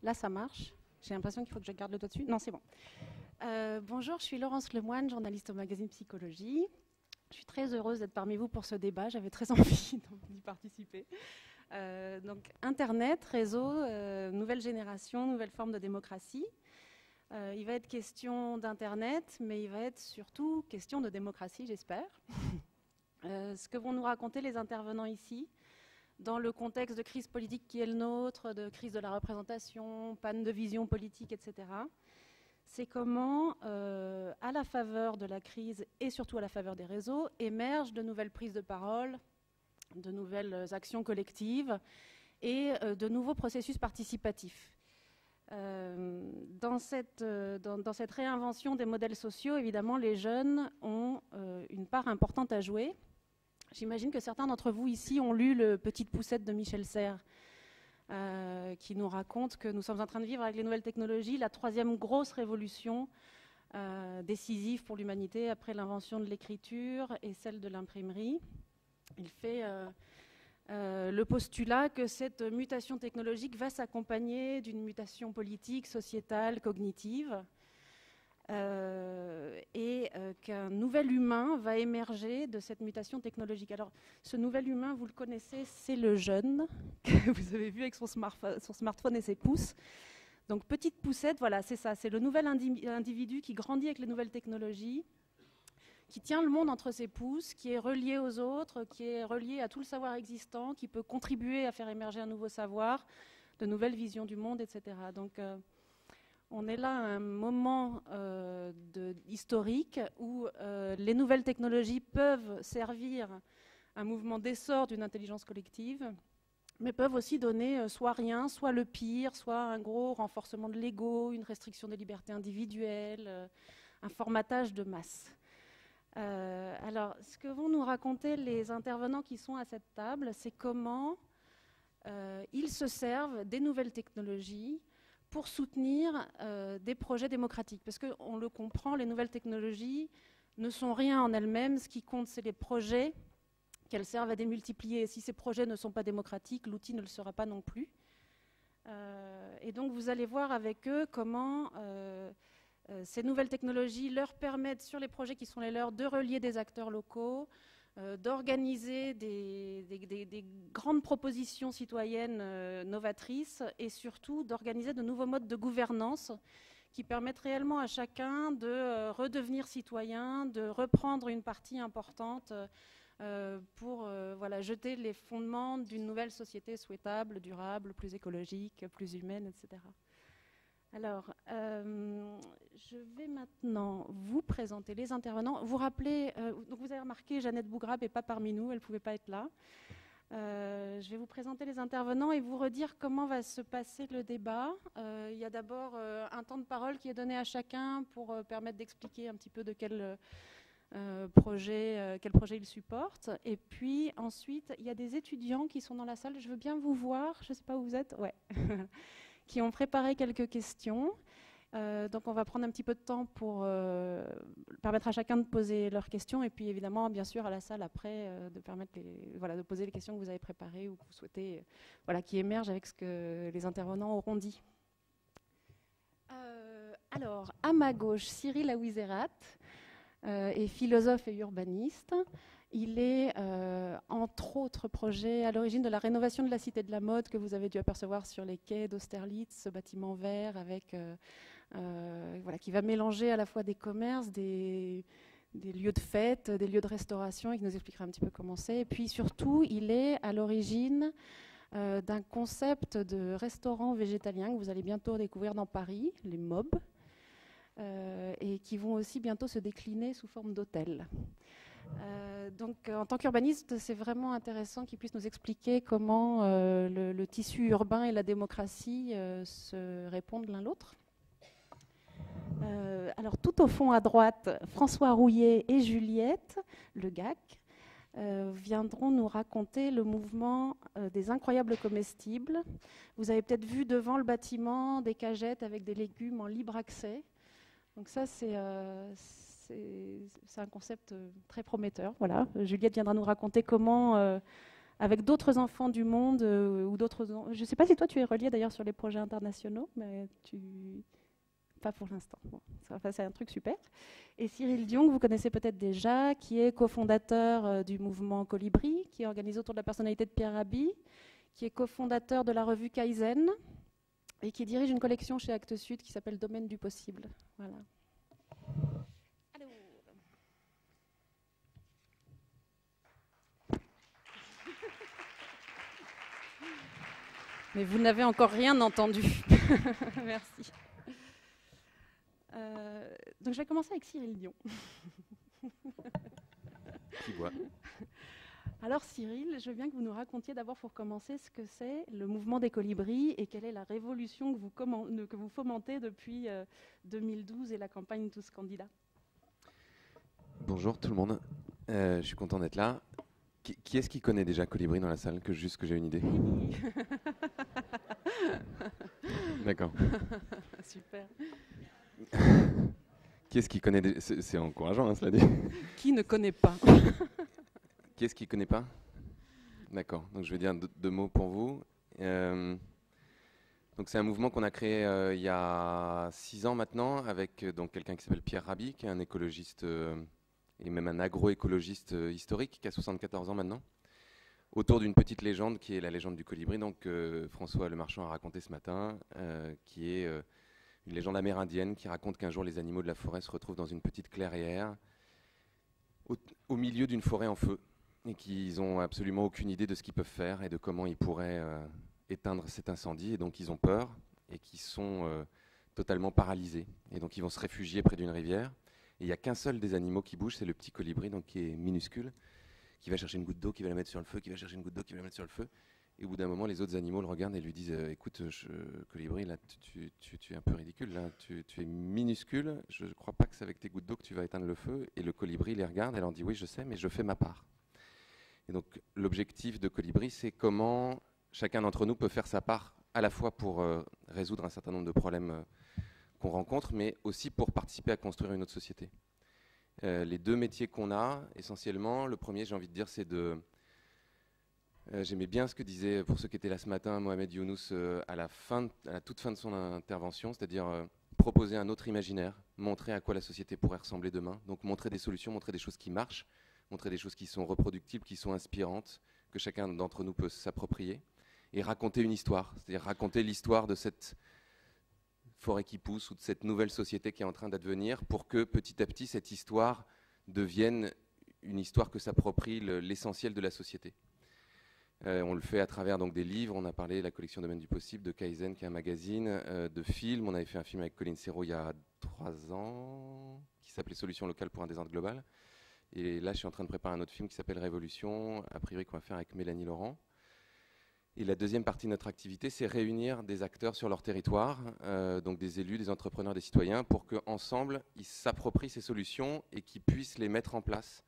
Là, ça marche. J'ai l'impression qu'il faut que je garde le doigt dessus. Non, c'est bon. Bonjour, je suis Laurence Lemoine, journaliste au magazine Psychologie. Je suis très heureuse d'être parmi vous pour ce débat. J'avais très envie d'y participer. Donc, Internet, réseau, nouvelle génération, nouvelle forme de démocratie. Il va être question d'Internet, mais il va être surtout question de démocratie, j'espère. Ce que vont nous raconter les intervenants ici, dans le contexte de crise politique qui est le nôtre, de crise de la représentation, panne de vision politique, etc., c'est comment, à la faveur de la crise et surtout à la faveur des réseaux, émergent de nouvelles prises de parole, de nouvelles actions collectives et de nouveaux processus participatifs. Dans cette réinvention des modèles sociaux, évidemment, les jeunes ont une part importante à jouer. J'imagine que certains d'entre vous ici ont lu le Petite poussette de Michel Serres, qui nous raconte que nous sommes en train de vivre avec les nouvelles technologies la troisième grosse révolution décisive pour l'humanité après l'invention de l'écriture et celle de l'imprimerie. Il fait le postulat que cette mutation technologique va s'accompagner d'une mutation politique, sociétale, cognitive, et qu'un nouvel humain va émerger de cette mutation technologique. Alors, ce nouvel humain, vous le connaissez, c'est le jeune, que vous avez vu avec son smartphone et ses pouces. Donc, petite poussette, voilà, c'est ça, c'est le nouvel individu qui grandit avec les nouvelles technologies, qui tient le monde entre ses pouces, qui est relié aux autres, qui est relié à tout le savoir existant, qui peut contribuer à faire émerger un nouveau savoir, de nouvelles visions du monde, etc. Donc, on est là à un moment historique où les nouvelles technologies peuvent servir un mouvement d'essor d'une intelligence collective, mais peuvent aussi donner soit rien, soit le pire, soit un gros renforcement de l'ego, une restriction des libertés individuelles, un formatage de masse. Alors, ce que vont nous raconter les intervenants qui sont à cette table, c'est comment ils se servent des nouvelles technologies pour soutenir des projets démocratiques. Parce qu'on le comprend, les nouvelles technologies ne sont rien en elles-mêmes. Ce qui compte, c'est les projets qu'elles servent à démultiplier. Et si ces projets ne sont pas démocratiques, l'outil ne le sera pas non plus. Et donc, vous allez voir avec eux comment ces nouvelles technologies leur permettent, sur les projets qui sont les leurs, de relier des acteurs locaux, d'organiser des grandes propositions citoyennes novatrices et surtout d'organiser de nouveaux modes de gouvernance qui permettent réellement à chacun de redevenir citoyen, de reprendre une partie importante pour voilà, jeter les fondements d'une nouvelle société souhaitable, durable, plus écologique, plus humaine, etc. Alors, je vais maintenant vous présenter les intervenants. Vous rappelez, donc vous avez remarqué, Jeannette Bougrab n'est pas parmi nous, elle ne pouvait pas être là. Je vais vous présenter les intervenants et vous redire comment va se passer le débat. Il y a d'abord un temps de parole qui est donné à chacun pour permettre d'expliquer un petit peu de quel projet il supporte. Et puis ensuite, il y a des étudiants qui sont dans la salle. Je veux bien vous voir, je ne sais pas où vous êtes. Ouais. Qui ont préparé quelques questions. Donc on va prendre un petit peu de temps pour permettre à chacun de poser leurs questions et puis évidemment, bien sûr, à la salle après, de permettre de poser les questions que vous avez préparées ou que vous souhaitez, qui émergent avec ce que les intervenants auront dit. Alors, à ma gauche, Cyril Aouizerat est philosophe et urbaniste. Il est, entre autres projets, à l'origine de la rénovation de la Cité de la Mode que vous avez dû apercevoir sur les quais d'Austerlitz, ce bâtiment vert avec, qui va mélanger à la fois des commerces, des lieux de fête, des lieux de restauration, et qui nous expliquera un petit peu comment c'est. Et puis surtout, il est à l'origine d'un concept de restaurant végétalien que vous allez bientôt découvrir dans Paris, les MOB, et qui vont aussi bientôt se décliner sous forme d'hôtels. Donc, en tant qu'urbaniste, c'est vraiment intéressant qu'il puisse nous expliquer comment le tissu urbain et la démocratie se répondent l'un l'autre. Alors, tout au fond à droite, François Rouillet et Juliette Le Gac viendront nous raconter le mouvement des incroyables comestibles. Vous avez peut-être vu devant le bâtiment des cagettes avec des légumes en libre accès. Donc ça, c'est un concept très prometteur. Voilà. Juliette viendra nous raconter comment avec d'autres enfants du monde ou d'autres. Je ne sais pas si toi tu es relié d'ailleurs sur les projets internationaux, mais tu. Pas pour l'instant. Bon, c'est un truc super. Et Cyril Dion, que vous connaissez peut-être déjà, qui est cofondateur du mouvement Colibri, qui est organisé autour de la personnalité de Pierre Rabhi, qui est cofondateur de la revue Kaizen et qui dirige une collection chez Actes Sud qui s'appelle Domaine du possible. Voilà. Mais vous n'avez encore rien entendu. Merci. Donc je vais commencer avec Cyril Dion. Qui voit. Alors Cyril, je veux bien que vous nous racontiez d'abord pour commencer ce que c'est le mouvement des colibris et quelle est la révolution que vous fomentez depuis 2012 et la campagne Tous candidats. Bonjour tout le monde, je suis content d'être là. Qui est-ce qui connaît déjà Colibri dans la salle, juste que j'ai une idée? D'accord. Super. Qui est-ce qui connaît C'est encourageant, hein, cela dit. Qui ne connaît pas? Qui est-ce qui connaît pas? D'accord, donc je vais dire deux mots pour vous. Donc c'est un mouvement qu'on a créé il y a 6 ans maintenant avec donc quelqu'un qui s'appelle Pierre Rabhi, qui est un écologiste et même un agroécologiste historique qui a 74 ans maintenant, autour d'une petite légende qui est la légende du colibri, donc François Lemarchand a raconté ce matin, qui est une légende amérindienne qui raconte qu'un jour les animaux de la forêt se retrouvent dans une petite clairière au milieu d'une forêt en feu et qu'ils n'ont absolument aucune idée de ce qu'ils peuvent faire et de comment ils pourraient éteindre cet incendie, et donc ils ont peur et qui sont totalement paralysés, et donc ils vont se réfugier près d'une rivière. Et il n'y a qu'un seul des animaux qui bouge, c'est le petit colibri, donc qui est minuscule, qui va chercher une goutte d'eau, qui va la mettre sur le feu, qui va chercher une goutte d'eau, qui va la mettre sur le feu. Et au bout d'un moment, les autres animaux le regardent et lui disent écoute, colibri, là, tu es un peu ridicule, là, tu es minuscule, je ne crois pas que c'est avec tes gouttes d'eau que tu vas éteindre le feu. Et le colibri les regarde et leur dit oui, je sais, mais je fais ma part. Et donc l'objectif de Colibri, c'est comment chacun d'entre nous peut faire sa part, à la fois pour résoudre un certain nombre de problèmes qu'on rencontre, mais aussi pour participer à construire une autre société. Les deux métiers qu'on a, essentiellement, le premier, j'ai envie de dire, c'est de... J'aimais bien ce que disait, pour ceux qui étaient là ce matin, Mohamed Younous à la toute fin de son intervention, c'est-à-dire proposer un autre imaginaire, montrer à quoi la société pourrait ressembler demain, donc montrer des solutions, montrer des choses qui marchent, montrer des choses qui sont reproductibles, qui sont inspirantes, que chacun d'entre nous peut s'approprier, et raconter une histoire, c'est-à-dire raconter l'histoire de cette forêt qui pousse ou de cette nouvelle société qui est en train d'advenir, pour que petit à petit cette histoire devienne une histoire que s'approprie l'essentiel de la société. On le fait à travers donc des livres, on a parlé de la collection Domaine du possible, de Kaizen qui est un magazine, de films, on avait fait un film avec Colin Serrault il y a 3 ans, qui s'appelait Solutions locales pour un désordre global. Et là je suis en train de préparer un autre film qui s'appelle Révolution, a priori qu'on va faire avec Mélanie Laurent. Et la deuxième partie de notre activité, c'est réunir des acteurs sur leur territoire, donc des élus, des entrepreneurs, des citoyens, pour qu'ensemble, ils s'approprient ces solutions et qu'ils puissent les mettre en place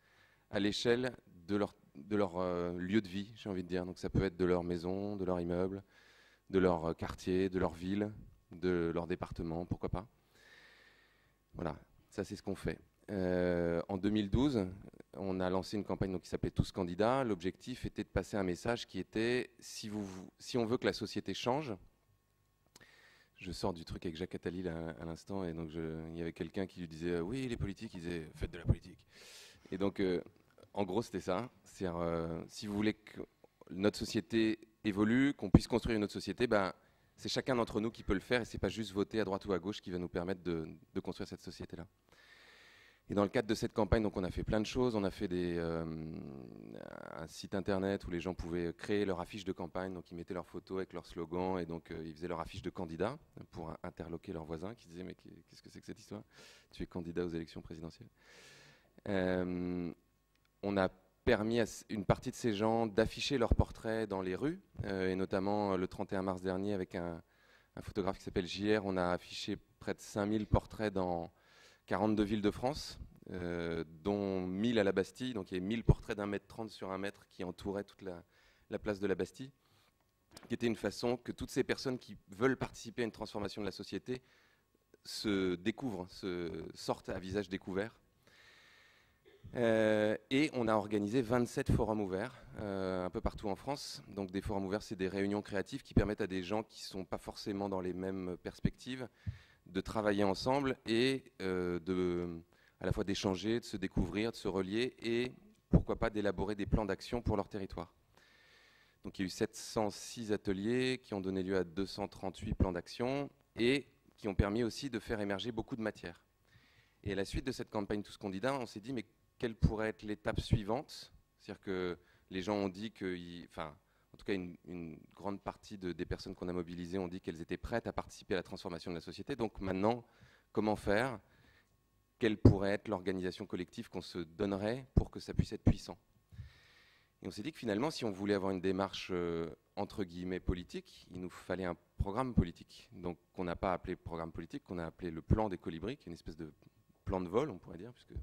à l'échelle de leur lieu de vie, j'ai envie de dire. Donc ça peut être de leur maison, de leur immeuble, de leur quartier, de leur ville, de leur département, pourquoi pas. Voilà, ça c'est ce qu'on fait. En 2012, on a lancé une campagne donc, qui s'appelait Tous candidats. L'objectif était de passer un message qui était si on veut que la société change, je sors du truc avec Jacques Attali là, à l'instant, et donc il y avait quelqu'un qui lui disait oui, les politiques, ils disaient faites de la politique. Et donc, en gros, c'était ça. C'est-à-dire, si vous voulez que notre société évolue, qu'on puisse construire une autre société, ben, c'est chacun d'entre nous qui peut le faire, et c'est pas juste voter à droite ou à gauche qui va nous permettre de construire cette société-là. Et dans le cadre de cette campagne, donc, on a fait plein de choses. On a fait un site internet où les gens pouvaient créer leur affiche de campagne. Donc ils mettaient leurs photos avec leurs slogans, et donc ils faisaient leur affiche de candidat pour interloquer leurs voisins qui disaient mais qu'est-ce que c'est que cette histoire? Tu es candidat aux élections présidentielles. On a permis à une partie de ces gens d'afficher leurs portraits dans les rues, et notamment le 31 mars dernier avec un photographe qui s'appelle JR, on a affiché près de 5000 portraits dans 42 villes de France, dont 1000 à la Bastille. Donc il y a 1000 portraits d'1,30 m sur 1 mètre qui entouraient toute la place de la Bastille, qui était une façon que toutes ces personnes qui veulent participer à une transformation de la société se découvrent, sortent à visage découvert. Et on a organisé 27 forums ouverts un peu partout en France. Donc des forums ouverts, c'est des réunions créatives qui permettent à des gens qui ne sont pas forcément dans les mêmes perspectives de travailler ensemble et à la fois d'échanger, de se découvrir, de se relier et pourquoi pas d'élaborer des plans d'action pour leur territoire. Donc il y a eu 706 ateliers qui ont donné lieu à 238 plans d'action et qui ont permis aussi de faire émerger beaucoup de matières. Et à la suite de cette campagne Tous candidats, on s'est dit mais quelle pourrait être l'étape suivante? C'est-à-dire que les gens ont dit en tout cas une grande partie des personnes qu'on a mobilisées ont dit qu'elles étaient prêtes à participer à la transformation de la société. Donc maintenant, comment faire? Quelle pourrait être l'organisation collective qu'on se donnerait pour que ça puisse être puissant? Et on s'est dit que finalement, si on voulait avoir une démarche entre guillemets politique, il nous fallait un programme politique. Donc qu'on n'a pas appelé programme politique, qu'on a appelé le plan des colibris, qui est une espèce de plan de vol, on pourrait dire, puisque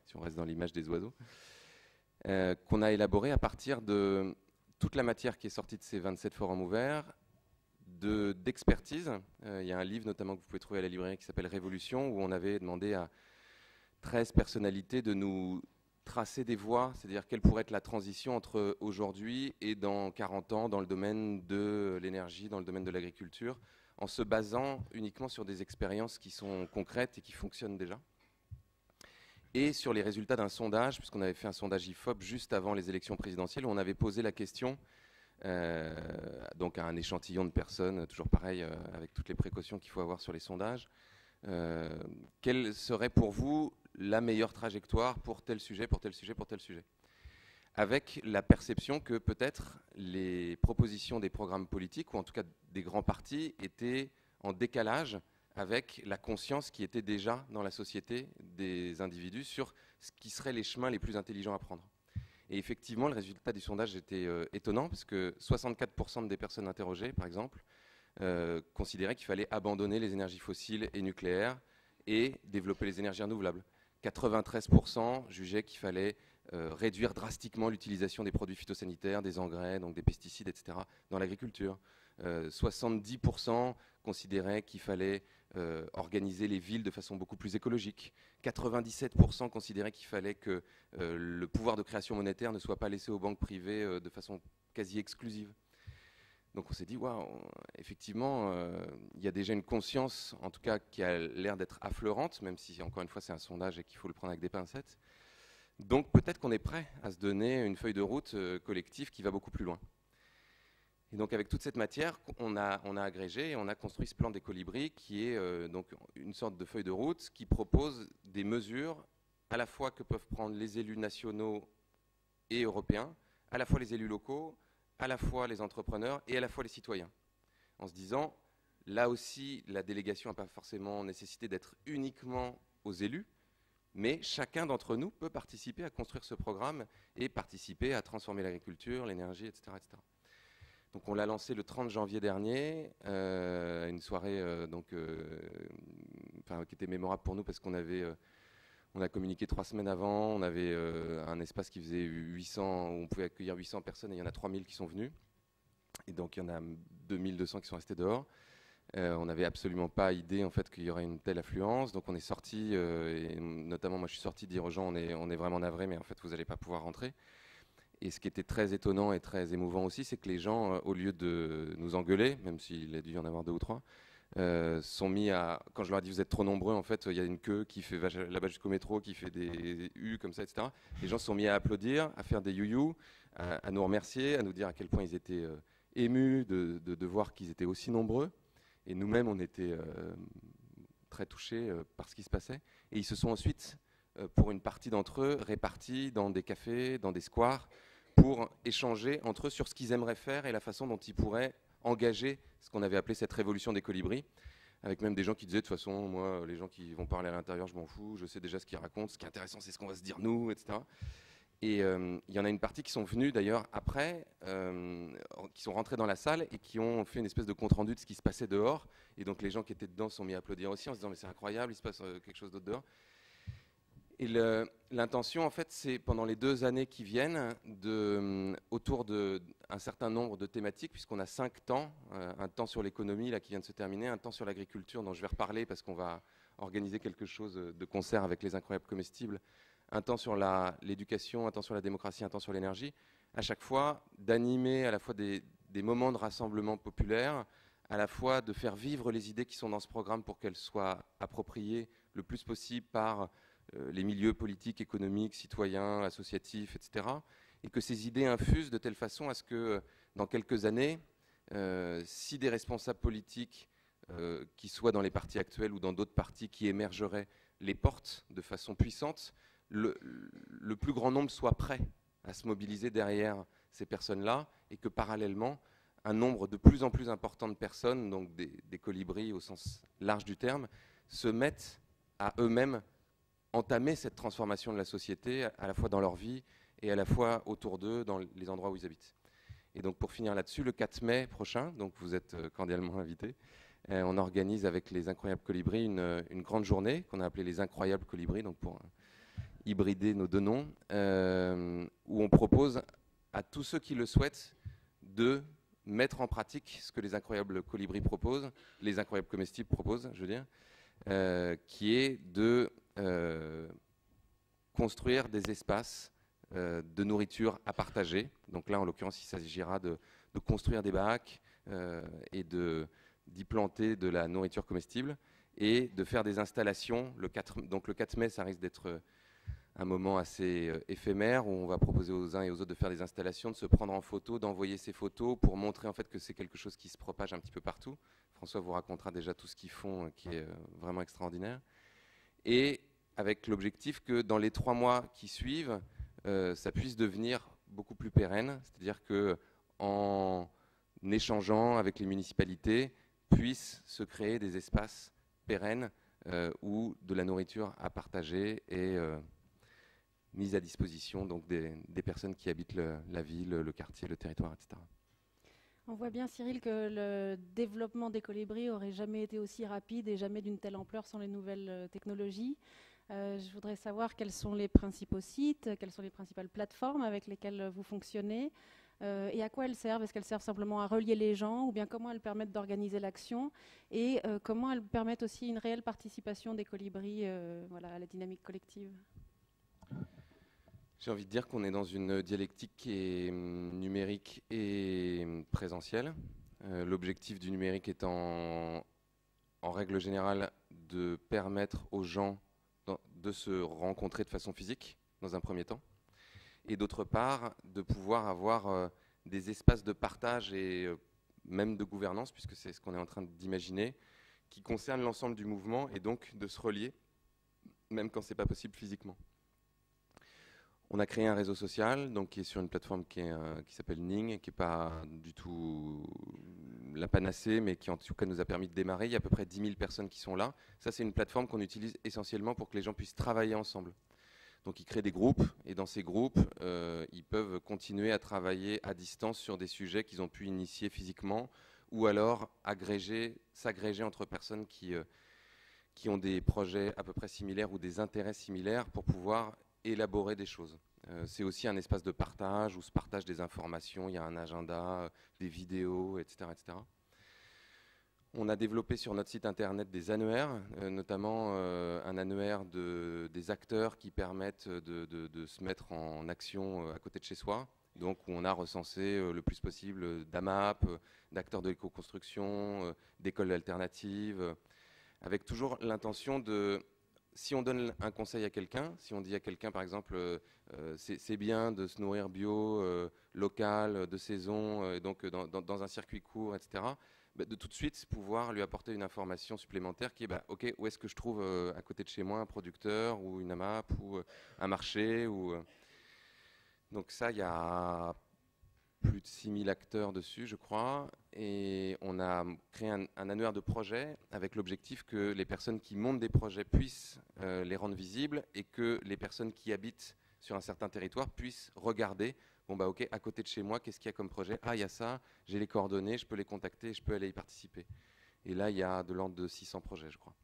si on reste dans l'image des oiseaux, qu'on a élaboré à partir de toute la matière qui est sortie de ces 27 forums ouverts, d'expertise. Il y a un livre notamment que vous pouvez trouver à la librairie qui s'appelle Révolution, où on avait demandé à 13 personnalités de nous tracer des voies, c'est-à-dire quelle pourrait être la transition entre aujourd'hui et dans 40 ans dans le domaine de l'énergie, dans le domaine de l'agriculture, en se basant uniquement sur des expériences qui sont concrètes et qui fonctionnent déjà. Et sur les résultats d'un sondage, puisqu'on avait fait un sondage IFOP juste avant les élections présidentielles, où on avait posé la question donc à un échantillon de personnes, toujours pareil, avec toutes les précautions qu'il faut avoir sur les sondages. Quelle serait pour vous la meilleure trajectoire pour tel sujet, pour tel sujet, pour tel sujet? Avec la perception que peut-être les propositions des programmes politiques, ou en tout cas des grands partis, étaient en décalage avec la conscience qui était déjà dans la société des individus sur ce qui seraient les chemins les plus intelligents à prendre. Et effectivement, le résultat du sondage était étonnant, parce que 64% des personnes interrogées, par exemple, considéraient qu'il fallait abandonner les énergies fossiles et nucléaires et développer les énergies renouvelables. 93% jugeaient qu'il fallait réduire drastiquement l'utilisation des produits phytosanitaires, des engrais, donc des pesticides, etc., dans l'agriculture. 70% considéraient qu'il fallait organiser les villes de façon beaucoup plus écologique. 97% considéraient qu'il fallait que le pouvoir de création monétaire ne soit pas laissé aux banques privées de façon quasi exclusive. Donc on s'est dit, waouh, effectivement, il y a déjà une conscience, en tout cas, qui a l'air d'être affleurante, même si, encore une fois, c'est un sondage et qu'il faut le prendre avec des pincettes. Donc peut-être qu'on est prêt à se donner une feuille de route collective qui va beaucoup plus loin. Et donc avec toute cette matière, on a agrégé et on a construit ce plan des colibris qui est donc une sorte de feuille de route qui propose des mesures à la fois que peuvent prendre les élus nationaux et européens, à la fois les élus locaux, à la fois les entrepreneurs et à la fois les citoyens. En se disant, là aussi, la délégation n'a pas forcément nécessité d'être uniquement aux élus, mais chacun d'entre nous peut participer à construire ce programme et participer à transformer l'agriculture, l'énergie, etc., etc. Donc on l'a lancé le 30 janvier dernier, une soirée qui était mémorable pour nous parce qu'on on a communiqué 3 semaines avant, on avait un espace qui faisait 800, où on pouvait accueillir 800 personnes et il y en a 3000 qui sont venus. Et donc il y en a 2200 qui sont restés dehors. On n'avait absolument pas idée en fait qu'il y aurait une telle affluence. Donc on est sorti, et notamment moi je suis sorti dire aux gens on est vraiment navrés, mais en fait vous n'allez pas pouvoir rentrer. Et ce qui était très étonnant et très émouvant aussi, c'est que les gens, au lieu de nous engueuler, même s'il a dû y en avoir 2 ou 3, sont mis à, quand je leur ai dit vous êtes trop nombreux, en fait il y a une queue qui fait là-bas jusqu'au métro, qui fait des U comme ça, etc. Les gens se sont mis à applaudir, à faire des you-you, à nous remercier, à nous dire à quel point ils étaient émus de voir qu'ils étaient aussi nombreux. Et nous-mêmes on était très touchés par ce qui se passait. Et ils se sont ensuite, pour une partie d'entre eux, répartis dans des cafés, dans des squares, pour échanger entre eux sur ce qu'ils aimeraient faire et la façon dont ils pourraient engager ce qu'on avait appelé cette révolution des colibris, avec même des gens qui disaient de toute façon, moi, les gens qui vont parler à l'intérieur, je m'en fous, je sais déjà ce qu'ils racontent, ce qui est intéressant, c'est ce qu'on va se dire nous, etc. Et il y en a une partie qui sont venus d'ailleurs après, qui sont rentrés dans la salle et qui ont fait une espèce de compte-rendu de ce qui se passait dehors. Et donc les gens qui étaient dedans se sont mis à applaudir aussi en se disant mais c'est incroyable, il se passe quelque chose d'autre dehors. Et l'intention, en fait, c'est pendant les 2 années qui viennent, autour d'un certain nombre de thématiques, puisqu'on a 5 temps, un temps sur l'économie là qui vient de se terminer, un temps sur l'agriculture dont je vais reparler parce qu'on va organiser quelque chose de concert avec les incroyables comestibles un temps sur l'éducation, un temps sur la démocratie, un temps sur l'énergie, à chaque fois d'animer à la fois des moments de rassemblement populaire, à la fois de faire vivre les idées qui sont dans ce programme pour qu'elles soient appropriées le plus possible par les milieux politiques, économiques, citoyens, associatifs, etc. Et que ces idées infusent de telle façon à ce que dans quelques années, si des responsables politiques qui soient dans les partis actuels ou dans d'autres partis qui émergeraient les portent de façon puissante, le plus grand nombre soit prêt à se mobiliser derrière ces personnes-là et que parallèlement, un nombre de plus en plus important de personnes, donc des colibris au sens large du terme, se mettent à eux-mêmes entamer cette transformation de la société, à la fois dans leur vie et à la fois autour d'eux, dans les endroits où ils habitent. Et donc pour finir là-dessus, le 4 mai prochain, donc vous êtes cordialement invités, on organise avec les Incroyables Colibris une grande journée qu'on a appelée les Incroyables Colibris, donc pour hybrider nos deux noms, où on propose à tous ceux qui le souhaitent de mettre en pratique ce que les Incroyables Colibris proposent, les Incroyables Comestibles proposent, je veux dire, qui est de construire des espaces de nourriture à partager. Donc là, en l'occurrence, il s'agira de construire des bacs et d'y planter de la nourriture comestible et de faire des installations. Donc le 4 mai, ça risque d'être un moment assez éphémère où on va proposer aux uns et aux autres de faire des installations, de se prendre en photo, d'envoyer ces photos pour montrer en fait que c'est quelque chose qui se propage un petit peu partout. François vous racontera déjà tout ce qu'ils font qui est vraiment extraordinaire. Et avec l'objectif que dans les 3 mois qui suivent, ça puisse devenir beaucoup plus pérenne, c'est-à-dire qu'en échangeant avec les municipalités, puissent se créer des espaces pérennes où de la nourriture à partager est mise à disposition donc des personnes qui habitent la ville, le quartier, le territoire, etc. On voit bien, Cyril, que le développement des colibris n'aurait jamais été aussi rapide et jamais d'une telle ampleur sans les nouvelles technologies. Je voudrais savoir quels sont les principaux sites, quelles sont les principales plateformes avec lesquelles vous fonctionnez et à quoi elles servent. Est-ce qu'elles servent simplement à relier les gens ou bien comment elles permettent d'organiser l'action et comment elles permettent aussi une réelle participation des colibris à la dynamique collective? J'ai envie de dire qu'on est dans une dialectique qui est numérique et présentielle. L'objectif du numérique étant, en règle générale, de permettre aux gens de se rencontrer de façon physique, dans un premier temps, et d'autre part, de pouvoir avoir des espaces de partage et même de gouvernance, puisque c'est ce qu'on est en train d'imaginer, qui concernent l'ensemble du mouvement, et donc de se relier, même quand ce n'est pas possible physiquement. On a créé un réseau social donc, qui est sur une plateforme qui s'appelle Ning, qui n'est pas du tout la panacée, mais qui en tout cas nous a permis de démarrer. Il y a à peu près 10 000 personnes qui sont là. Ça, c'est une plateforme qu'on utilise essentiellement pour que les gens puissent travailler ensemble. Donc ils créent des groupes, et dans ces groupes, ils peuvent continuer à travailler à distance sur des sujets qu'ils ont pu initier physiquement, ou alors s'agréger entre personnes qui ont des projets à peu près similaires ou des intérêts similaires pour pouvoir élaborer des choses. C'est aussi un espace de partage où se partagent des informations, il y a un agenda, des vidéos, etc., etc. On a développé sur notre site internet des annuaires, notamment un annuaire des acteurs qui permettent de se mettre en action à côté de chez soi. Donc où on a recensé le plus possible d'AMAP, d'acteurs de l'éco-construction, d'écoles alternatives, avec toujours l'intention de... Si on donne un conseil à quelqu'un, si on dit à quelqu'un par exemple c'est bien de se nourrir bio, local, de saison, donc dans un circuit court, etc., de tout de suite pouvoir lui apporter une information supplémentaire qui est ok, où est-ce que je trouve à côté de chez moi un producteur ou une AMAP ou un marché Donc ça, il y a plus de 6000 acteurs dessus, je crois, et on a créé un annuaire de projets avec l'objectif que les personnes qui montent des projets puissent les rendre visibles et que les personnes qui habitent sur un certain territoire puissent regarder, ok, à côté de chez moi, qu'est-ce qu'il y a comme projet? Ah, il y a ça, j'ai les coordonnées, je peux les contacter, je peux aller y participer. Et là, il y a de l'ordre de 600 projets, je crois.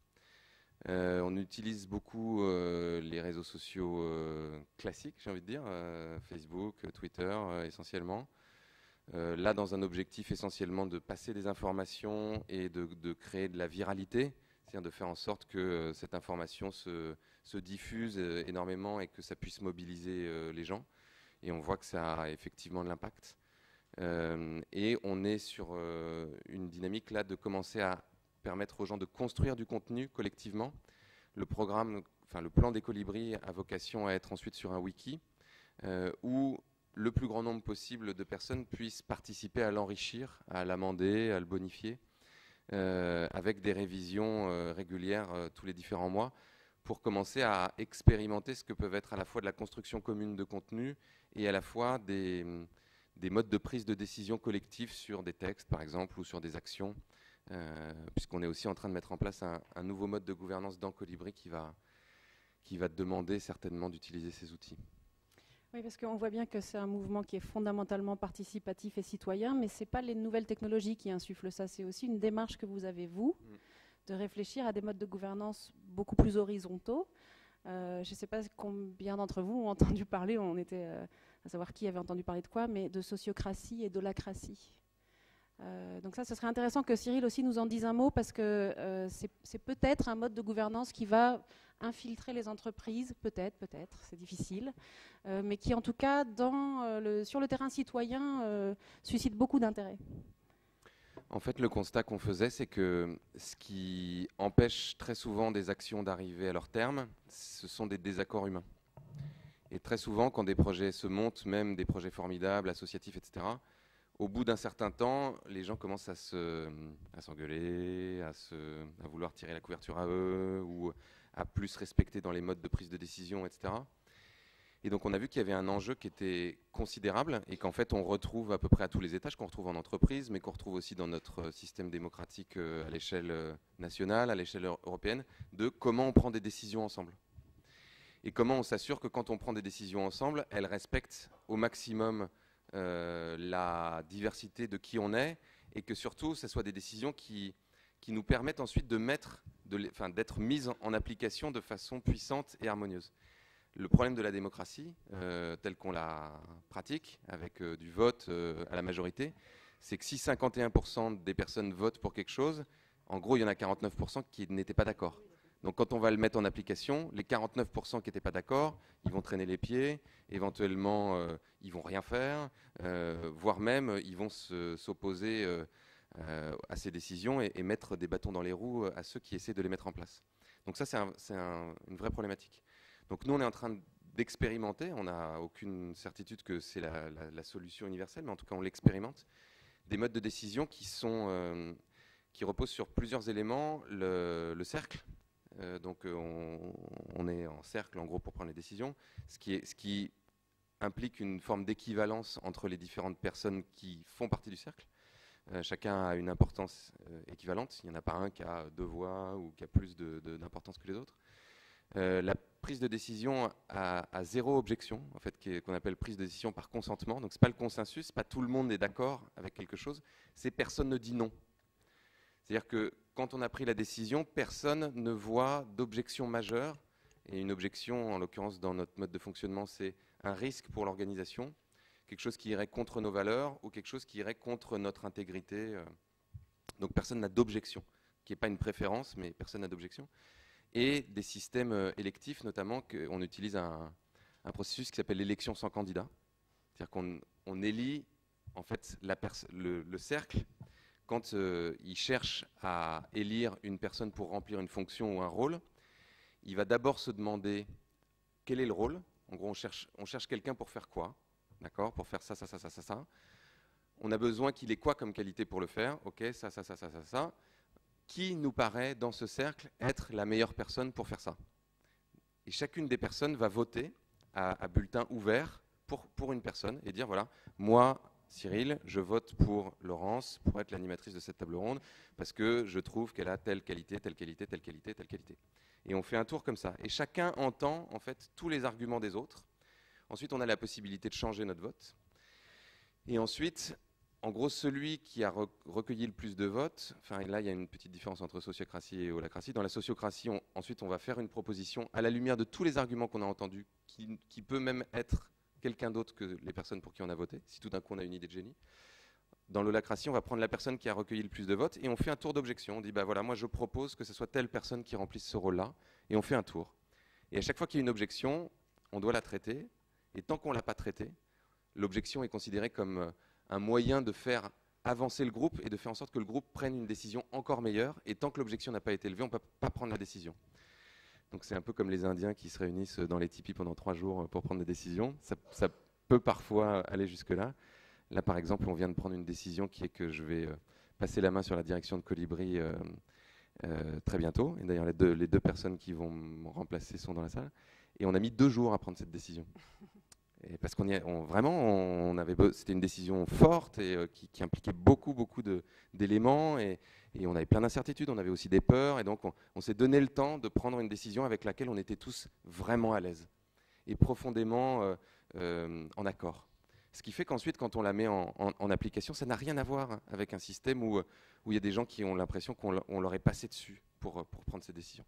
On utilise beaucoup les réseaux sociaux classiques, j'ai envie de dire, Facebook, Twitter essentiellement. Là, dans un objectif essentiellement de passer des informations et de créer de la viralité, c'est-à-dire de faire en sorte que cette information se diffuse énormément et que ça puisse mobiliser les gens. Et on voit que ça a effectivement de l'impact. Et on est sur une dynamique là de commencer à permettre aux gens de construire du contenu collectivement. Le programme, enfin le plan des colibris a vocation à être ensuite sur un wiki où le plus grand nombre possible de personnes puissent participer à l'enrichir, à l'amender, à le bonifier, avec des révisions régulières tous les différents mois, pour commencer à expérimenter ce que peuvent être à la fois de la construction commune de contenu et à la fois des modes de prise de décision collectifs sur des textes, par exemple, ou sur des actions, puisqu'on est aussi en train de mettre en place un nouveau mode de gouvernance dans Colibri qui va demander certainement d'utiliser ces outils. Oui, parce qu'on voit bien que c'est un mouvement qui est fondamentalement participatif et citoyen, mais ce n'est pas les nouvelles technologies qui insufflent ça, c'est aussi une démarche que vous avez, vous, de réfléchir à des modes de gouvernance beaucoup plus horizontaux. Je ne sais pas combien d'entre vous ont entendu parler, on était à savoir qui avait entendu parler de quoi, mais de sociocratie et d'holacratie. Donc ça, ce serait intéressant que Cyril aussi nous en dise un mot, parce que c'est peut-être un mode de gouvernance qui va infiltrer les entreprises, peut-être, c'est difficile, mais qui en tout cas, sur le terrain citoyen, suscite beaucoup d'intérêt. En fait, le constat qu'on faisait, c'est que ce qui empêche très souvent des actions d'arriver à leur terme, ce sont des désaccords humains. Et très souvent, quand des projets se montent, même des projets formidables, associatifs, etc., au bout d'un certain temps, les gens commencent à s'engueuler, à vouloir tirer la couverture à eux, ou à plus respecter dans les modes de prise de décision, etc. Et donc on a vu qu'il y avait un enjeu qui était considérable et qu'en fait on retrouve à peu près à tous les étages, qu'on retrouve en entreprise, mais qu'on retrouve aussi dans notre système démocratique à l'échelle nationale, à l'échelle européenne, de comment on prend des décisions ensemble. Et comment on s'assure que quand on prend des décisions ensemble, elles respectent au maximum la diversité de qui on est, et que surtout, ce soit des décisions qui nous permettent ensuite d'être mises en application de façon puissante et harmonieuse. Le problème de la démocratie, telle qu'on la pratique, avec du vote à la majorité, c'est que si 51% des personnes votent pour quelque chose, en gros, il y en a 49% qui n'étaient pas d'accord. Donc quand on va le mettre en application, les 49% qui n'étaient pas d'accord, ils vont traîner les pieds, éventuellement ils vont rien faire, voire même ils vont s'opposer à ces décisions et mettre des bâtons dans les roues à ceux qui essaient de les mettre en place. Donc ça, c'est une vraie problématique. Donc nous, on est en train d'expérimenter, on n'a aucune certitude que c'est la solution universelle, mais en tout cas on l'expérimente, des modes de décision qui reposent sur plusieurs éléments. Le cercle. Donc on est en cercle en gros pour prendre les décisions, ce qui implique une forme d'équivalence entre les différentes personnes qui font partie du cercle. Chacun a une importance équivalente, il n'y en a pas un qui a 2 voix ou qui a plus d'importance que les autres. La prise de décision à 0 objection, en fait, qu'on appelle prise de décision par consentement. Donc c'est pas le consensus, pas tout le monde est d'accord avec quelque chose, c'est personne ne dit non. C'est-à-dire que quand on a pris la décision, personne ne voit d'objection majeure. Et une objection, en l'occurrence dans notre mode de fonctionnement, c'est un risque pour l'organisation, quelque chose qui irait contre nos valeurs ou quelque chose qui irait contre notre intégrité. Donc personne n'a d'objection, qui n'est pas une préférence, mais personne n'a d'objection. Et des systèmes électifs, notamment, qu'on utilise un processus qui s'appelle l'élection sans candidat. C'est-à-dire qu'on élit en fait le cercle. Quand il cherche à élire une personne pour remplir une fonction ou un rôle, il va d'abord se demander quel est le rôle. En gros, on cherche quelqu'un pour faire quoi, d'accord, pour faire ça, ça, ça, ça, ça, ça. On a besoin qu'il ait quoi comme qualité pour le faire. Ok, ça, ça, ça, ça, ça, ça. Qui nous paraît dans ce cercle être la meilleure personne pour faire ça? Et chacune des personnes va voter à bulletin ouvert pour une personne et dire voilà, moi, Cyril, je vote pour Laurence pour être l'animatrice de cette table ronde parce que je trouve qu'elle a telle qualité, telle qualité, telle qualité, telle qualité. Et on fait un tour comme ça. Et chacun entend en fait tous les arguments des autres. Ensuite, on a la possibilité de changer notre vote. Et ensuite, en gros, celui qui a recueilli le plus de votes, enfin là il y a une petite différence entre sociocratie et holacratie. Dans la sociocratie, ensuite on va faire une proposition à la lumière de tous les arguments qu'on a entendus, qui peut même être quelqu'un d'autre que les personnes pour qui on a voté, si tout d'un coup on a une idée de génie. dans l'holacratie, on va prendre la personne qui a recueilli le plus de votes et on fait un tour d'objection. On dit, bah voilà, moi je propose que ce soit telle personne qui remplisse ce rôle-là, et on fait un tour. Et à chaque fois qu'il y a une objection, on doit la traiter, et tant qu'on ne l'a pas traitée, l'objection est considérée comme un moyen de faire avancer le groupe et de faire en sorte que le groupe prenne une décision encore meilleure, et tant que l'objection n'a pas été levée, on ne peut pas prendre la décision. Donc c'est un peu comme les Indiens qui se réunissent dans les tipis pendant 3 jours pour prendre des décisions. Ça peut parfois aller jusque-là. Là, par exemple, on vient de prendre une décision qui est que je vais passer la main sur la direction de Colibri très bientôt. Et d'ailleurs, les deux personnes qui vont me remplacer sont dans la salle. Et on a mis 2 jours à prendre cette décision. Et parce c'était une décision forte et qui impliquait beaucoup d'éléments. Et on avait plein d'incertitudes, on avait aussi des peurs. Et donc, on s'est donné le temps de prendre une décision avec laquelle on était tous vraiment à l'aise et profondément en accord. Ce qui fait qu'ensuite, quand on la met en application, ça n'a rien à voir avec un système où il y a des gens qui ont l'impression qu'on leur est passé dessus pour prendre ces décisions.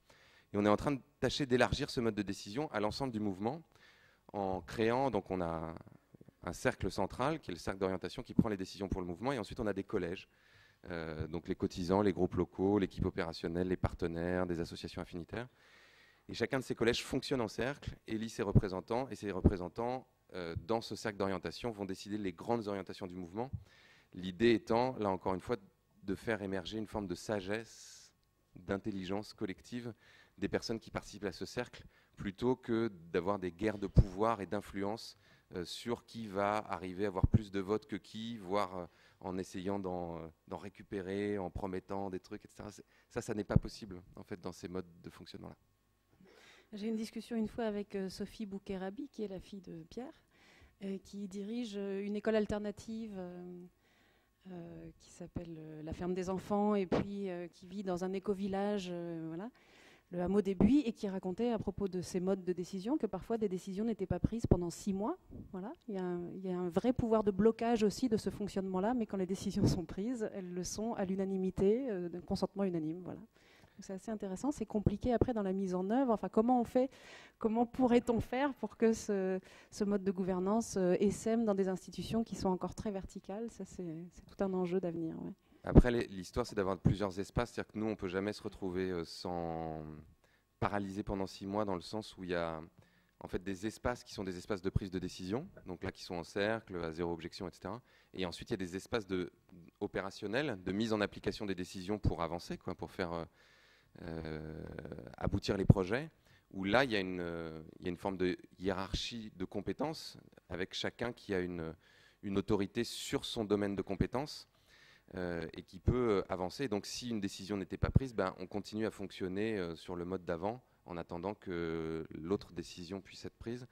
Et on est en train de tâcher d'élargir ce mode de décision à l'ensemble du mouvement en créant, donc on a un cercle central qui est le cercle d'orientation qui prend les décisions pour le mouvement, et ensuite on a des collèges, donc les cotisants, les groupes locaux, l'équipe opérationnelle, les partenaires, des associations affinitaires. Et chacun de ces collèges fonctionne en cercle, élit ses représentants, et ces représentants dans ce cercle d'orientation vont décider les grandes orientations du mouvement. L'idée étant, là encore une fois, de faire émerger une forme de sagesse, d'intelligence collective des personnes qui participent à ce cercle, plutôt que d'avoir des guerres de pouvoir et d'influence sur qui va arriver à avoir plus de votes que qui, voire en essayant d'en récupérer, en promettant des trucs, etc. Ça n'est pas possible, en fait, dans ces modes de fonctionnement-là. J'ai eu une discussion une fois avec Sophie Bouquet-Rabi, qui est la fille de Pierre, qui dirige une école alternative qui s'appelle La Ferme des Enfants, et puis qui vit dans un éco-village, voilà, le hameau des Buis, et qui racontait à propos de ces modes de décision que parfois des décisions n'étaient pas prises pendant 6 mois. Voilà. Il y a un vrai pouvoir de blocage aussi de ce fonctionnement-là, mais quand les décisions sont prises, elles le sont à l'unanimité, d'un consentement unanime. Voilà. C'est assez intéressant, c'est compliqué après dans la mise en œuvre. Enfin, comment pourrait-on faire pour que ce mode de gouvernance essaime dans des institutions qui sont encore très verticales? Ça, c'est tout un enjeu d'avenir. Ouais. Après, l'histoire, c'est d'avoir plusieurs espaces. C'est-à-dire que nous, on ne peut jamais se retrouver sans paralyser pendant 6 mois, dans le sens où il y a en fait des espaces qui sont des espaces de prise de décision, donc là qui sont en cercle, à 0 objection, etc. Et ensuite, il y a des espaces opérationnels, de mise en application des décisions pour avancer, quoi, pour faire aboutir les projets, où là, il y a une forme de hiérarchie de compétences, avec chacun qui a une autorité sur son domaine de compétences, et qui peut avancer. Donc si une décision n'était pas prise, on continue à fonctionner sur le mode d'avant, en attendant que l'autre décision puisse être prise.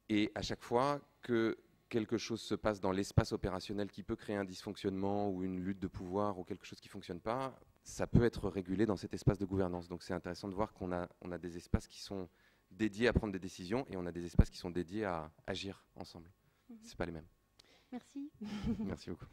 Et à chaque fois que quelque chose se passe dans l'espace opérationnel qui peut créer un dysfonctionnement ou une lutte de pouvoir ou quelque chose qui ne fonctionne pas, ça peut être régulé dans cet espace de gouvernance. Donc c'est intéressant de voir qu'on a des espaces qui sont dédiés à prendre des décisions et on a des espaces qui sont dédiés à agir ensemble. Ce n'est pas les mêmes. Merci. Merci beaucoup.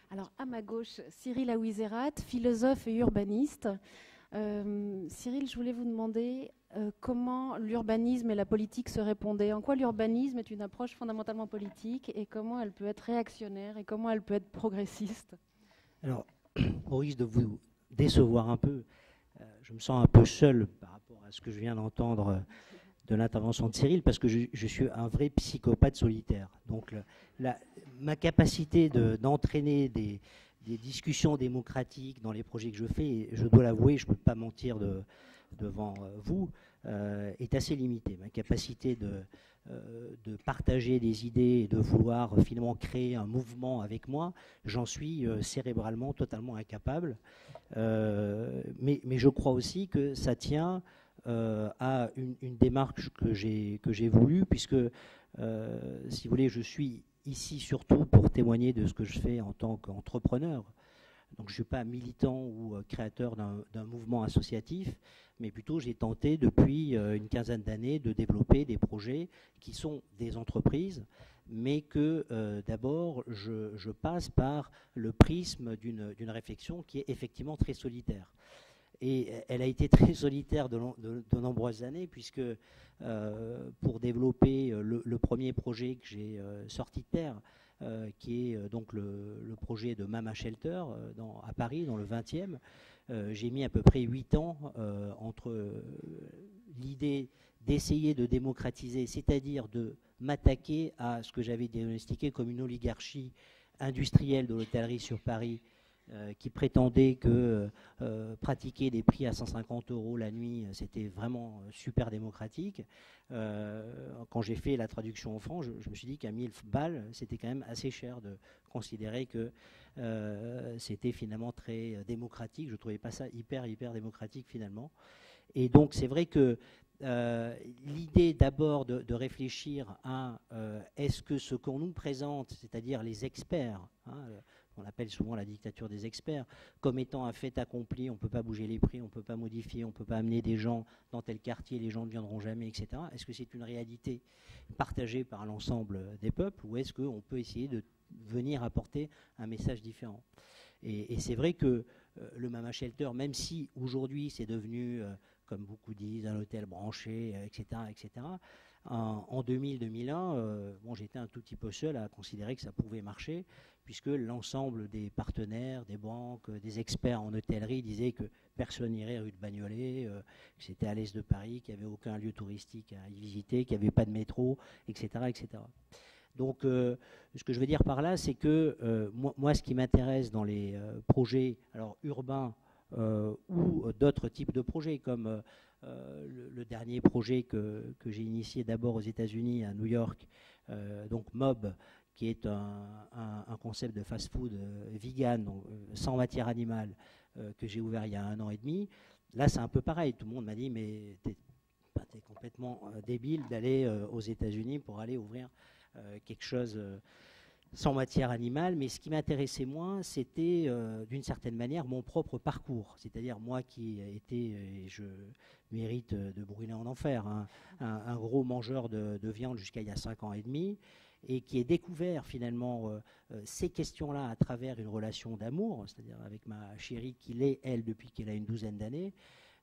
Alors, à ma gauche, Cyril Aouizerat, philosophe et urbaniste. Cyril, je voulais vous demander comment l'urbanisme et la politique se répondaient. En quoi l'urbanisme est une approche fondamentalement politique et comment elle peut être réactionnaire et comment elle peut être progressiste? Alors, au risque de vous décevoir un peu, je me sens un peu seul par rapport à ce que je viens d'entendre de l'intervention de Cyril, parce que je suis un vrai psychopathe solitaire. Donc ma capacité d'entraîner des discussions démocratiques dans les projets que je fais, je dois l'avouer, je ne peux pas mentir devant vous, est assez limitée. Ma capacité de partager des idées et de vouloir finalement créer un mouvement avec moi, j'en suis cérébralement totalement incapable. Mais je crois aussi que ça tient à une démarche que j'ai voulu, puisque, si vous voulez, je suis ici surtout pour témoigner de ce que je fais en tant qu'entrepreneur. Donc je ne suis pas militant ou créateur d'un mouvement associatif, mais plutôt j'ai tenté depuis une quinzaine d'années de développer des projets qui sont des entreprises, mais que d'abord je passe par le prisme d'une réflexion qui est effectivement très solitaire. Et elle a été très solitaire de nombreuses années, puisque pour développer le premier projet que j'ai sorti de terre, qui est donc le projet de Mama Shelter à Paris, dans le 20e, j'ai mis à peu près 8 ans entre l'idée d'essayer de démocratiser, c'est-à-dire de m'attaquer à ce que j'avais diagnostiqué comme une oligarchie industrielle de l'hôtellerie sur Paris, qui prétendait que pratiquer des prix à 150 € la nuit, c'était vraiment super démocratique. Quand j'ai fait la traduction en francs, je me suis dit qu'à 1000 balles, c'était quand même assez cher de considérer que c'était finalement très démocratique. Je ne trouvais pas ça hyper démocratique finalement. Et donc c'est vrai que l'idée d'abord de réfléchir à est-ce que ce qu'on nous présente, c'est-à-dire les experts, on appelle souvent la dictature des experts, comme étant un fait accompli, on ne peut pas bouger les prix, on ne peut pas modifier, on ne peut pas amener des gens dans tel quartier, les gens ne viendront jamais, etc. Est-ce que c'est une réalité partagée par l'ensemble des peuples, ou est-ce qu'on peut essayer de venir apporter un message différent? Et c'est vrai que le Mama Shelter, même si aujourd'hui c'est devenu, comme beaucoup disent, un hôtel branché, etc., en 2000-2001, bon, j'étais un tout petit peu seul à considérer que ça pouvait marcher, puisque l'ensemble des partenaires, des banques, des experts en hôtellerie disaient que personne n'irait rue de Bagnolet, que c'était à l'est de Paris, qu'il n'y avait aucun lieu touristique à y visiter, qu'il n'y avait pas de métro, etc., etc. Donc, ce que je veux dire par là, c'est que moi, ce qui m'intéresse dans les projets urbains ou d'autres types de projets, comme le dernier projet que j'ai initié d'abord aux États-Unis, à New York, donc Mob, qui est un concept de fast-food vegan, donc, sans matière animale, que j'ai ouvert il y a 1 an et demi. Là, c'est un peu pareil. Tout le monde m'a dit, mais t'es complètement débile d'aller aux États-Unis pour aller ouvrir quelque chose sans matière animale. Mais ce qui m'intéressait moins, c'était d'une certaine manière mon propre parcours. C'est-à-dire moi qui étais, et je mérite de brûler en enfer, un gros mangeur de viande jusqu'à il y a 5 ans et demi, et qui ai découvert finalement ces questions-là à travers une relation d'amour, c'est-à-dire avec ma chérie qui l'est, elle, depuis qu'elle a une 12aine d'années.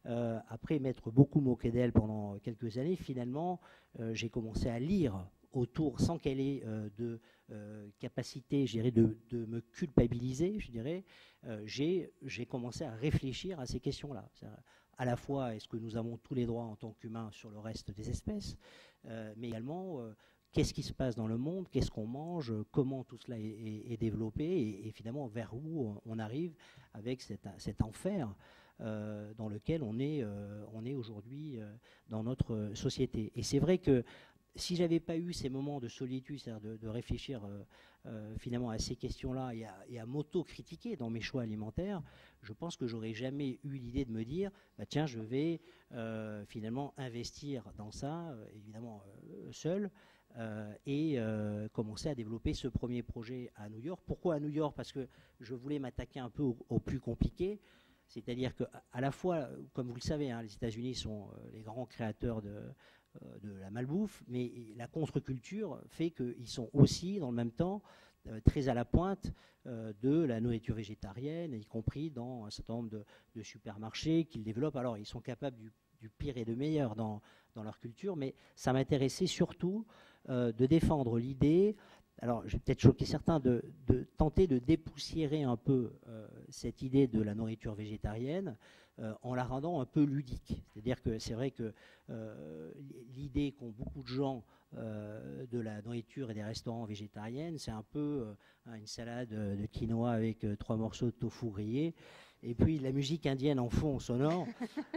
Après m'être beaucoup moqué d'elle pendant quelques années, finalement, j'ai commencé à lire autour, sans qu'elle ait de capacité, je dirais, de me culpabiliser, je dirais, j'ai commencé à réfléchir à ces questions-là. À la fois, est-ce que nous avons tous les droits en tant qu'humains sur le reste des espèces, mais également qu'est-ce qui se passe dans le monde, qu'est-ce qu'on mange, comment tout cela est développé, et finalement vers où on arrive avec cet enfer dans lequel on est aujourd'hui dans notre société. Et c'est vrai que si j'avais pas eu ces moments de solitude, c'est-à-dire de réfléchir finalement à ces questions-là et à m'auto-critiquer dans mes choix alimentaires, je pense que j'aurais jamais eu l'idée de me dire bah, tiens, je vais finalement investir dans ça, évidemment seul, et commencer à développer ce premier projet à New York. Pourquoi à New York? Parce que je voulais m'attaquer un peu au plus compliqué. C'est-à-dire qu'à la fois, comme vous le savez, hein, les États-Unis sont les grands créateurs de la malbouffe, mais la contre-culture fait qu'ils sont aussi, dans le même temps, très à la pointe de la nourriture végétarienne, y compris dans un certain nombre de supermarchés qu'ils développent. Alors, ils sont capables du pire et du meilleur dans leur culture, mais ça m'intéressait surtout de défendre l'idée, alors je vais peut-être choquer certains, de tenter de dépoussiérer un peu cette idée de la nourriture végétarienne en la rendant un peu ludique. C'est-à-dire que c'est vrai que l'idée qu'ont beaucoup de gens de la nourriture et des restaurants végétariennes, c'est un peu une salade de quinoa avec 3 morceaux de tofu grillé, et puis la musique indienne en fond sonore,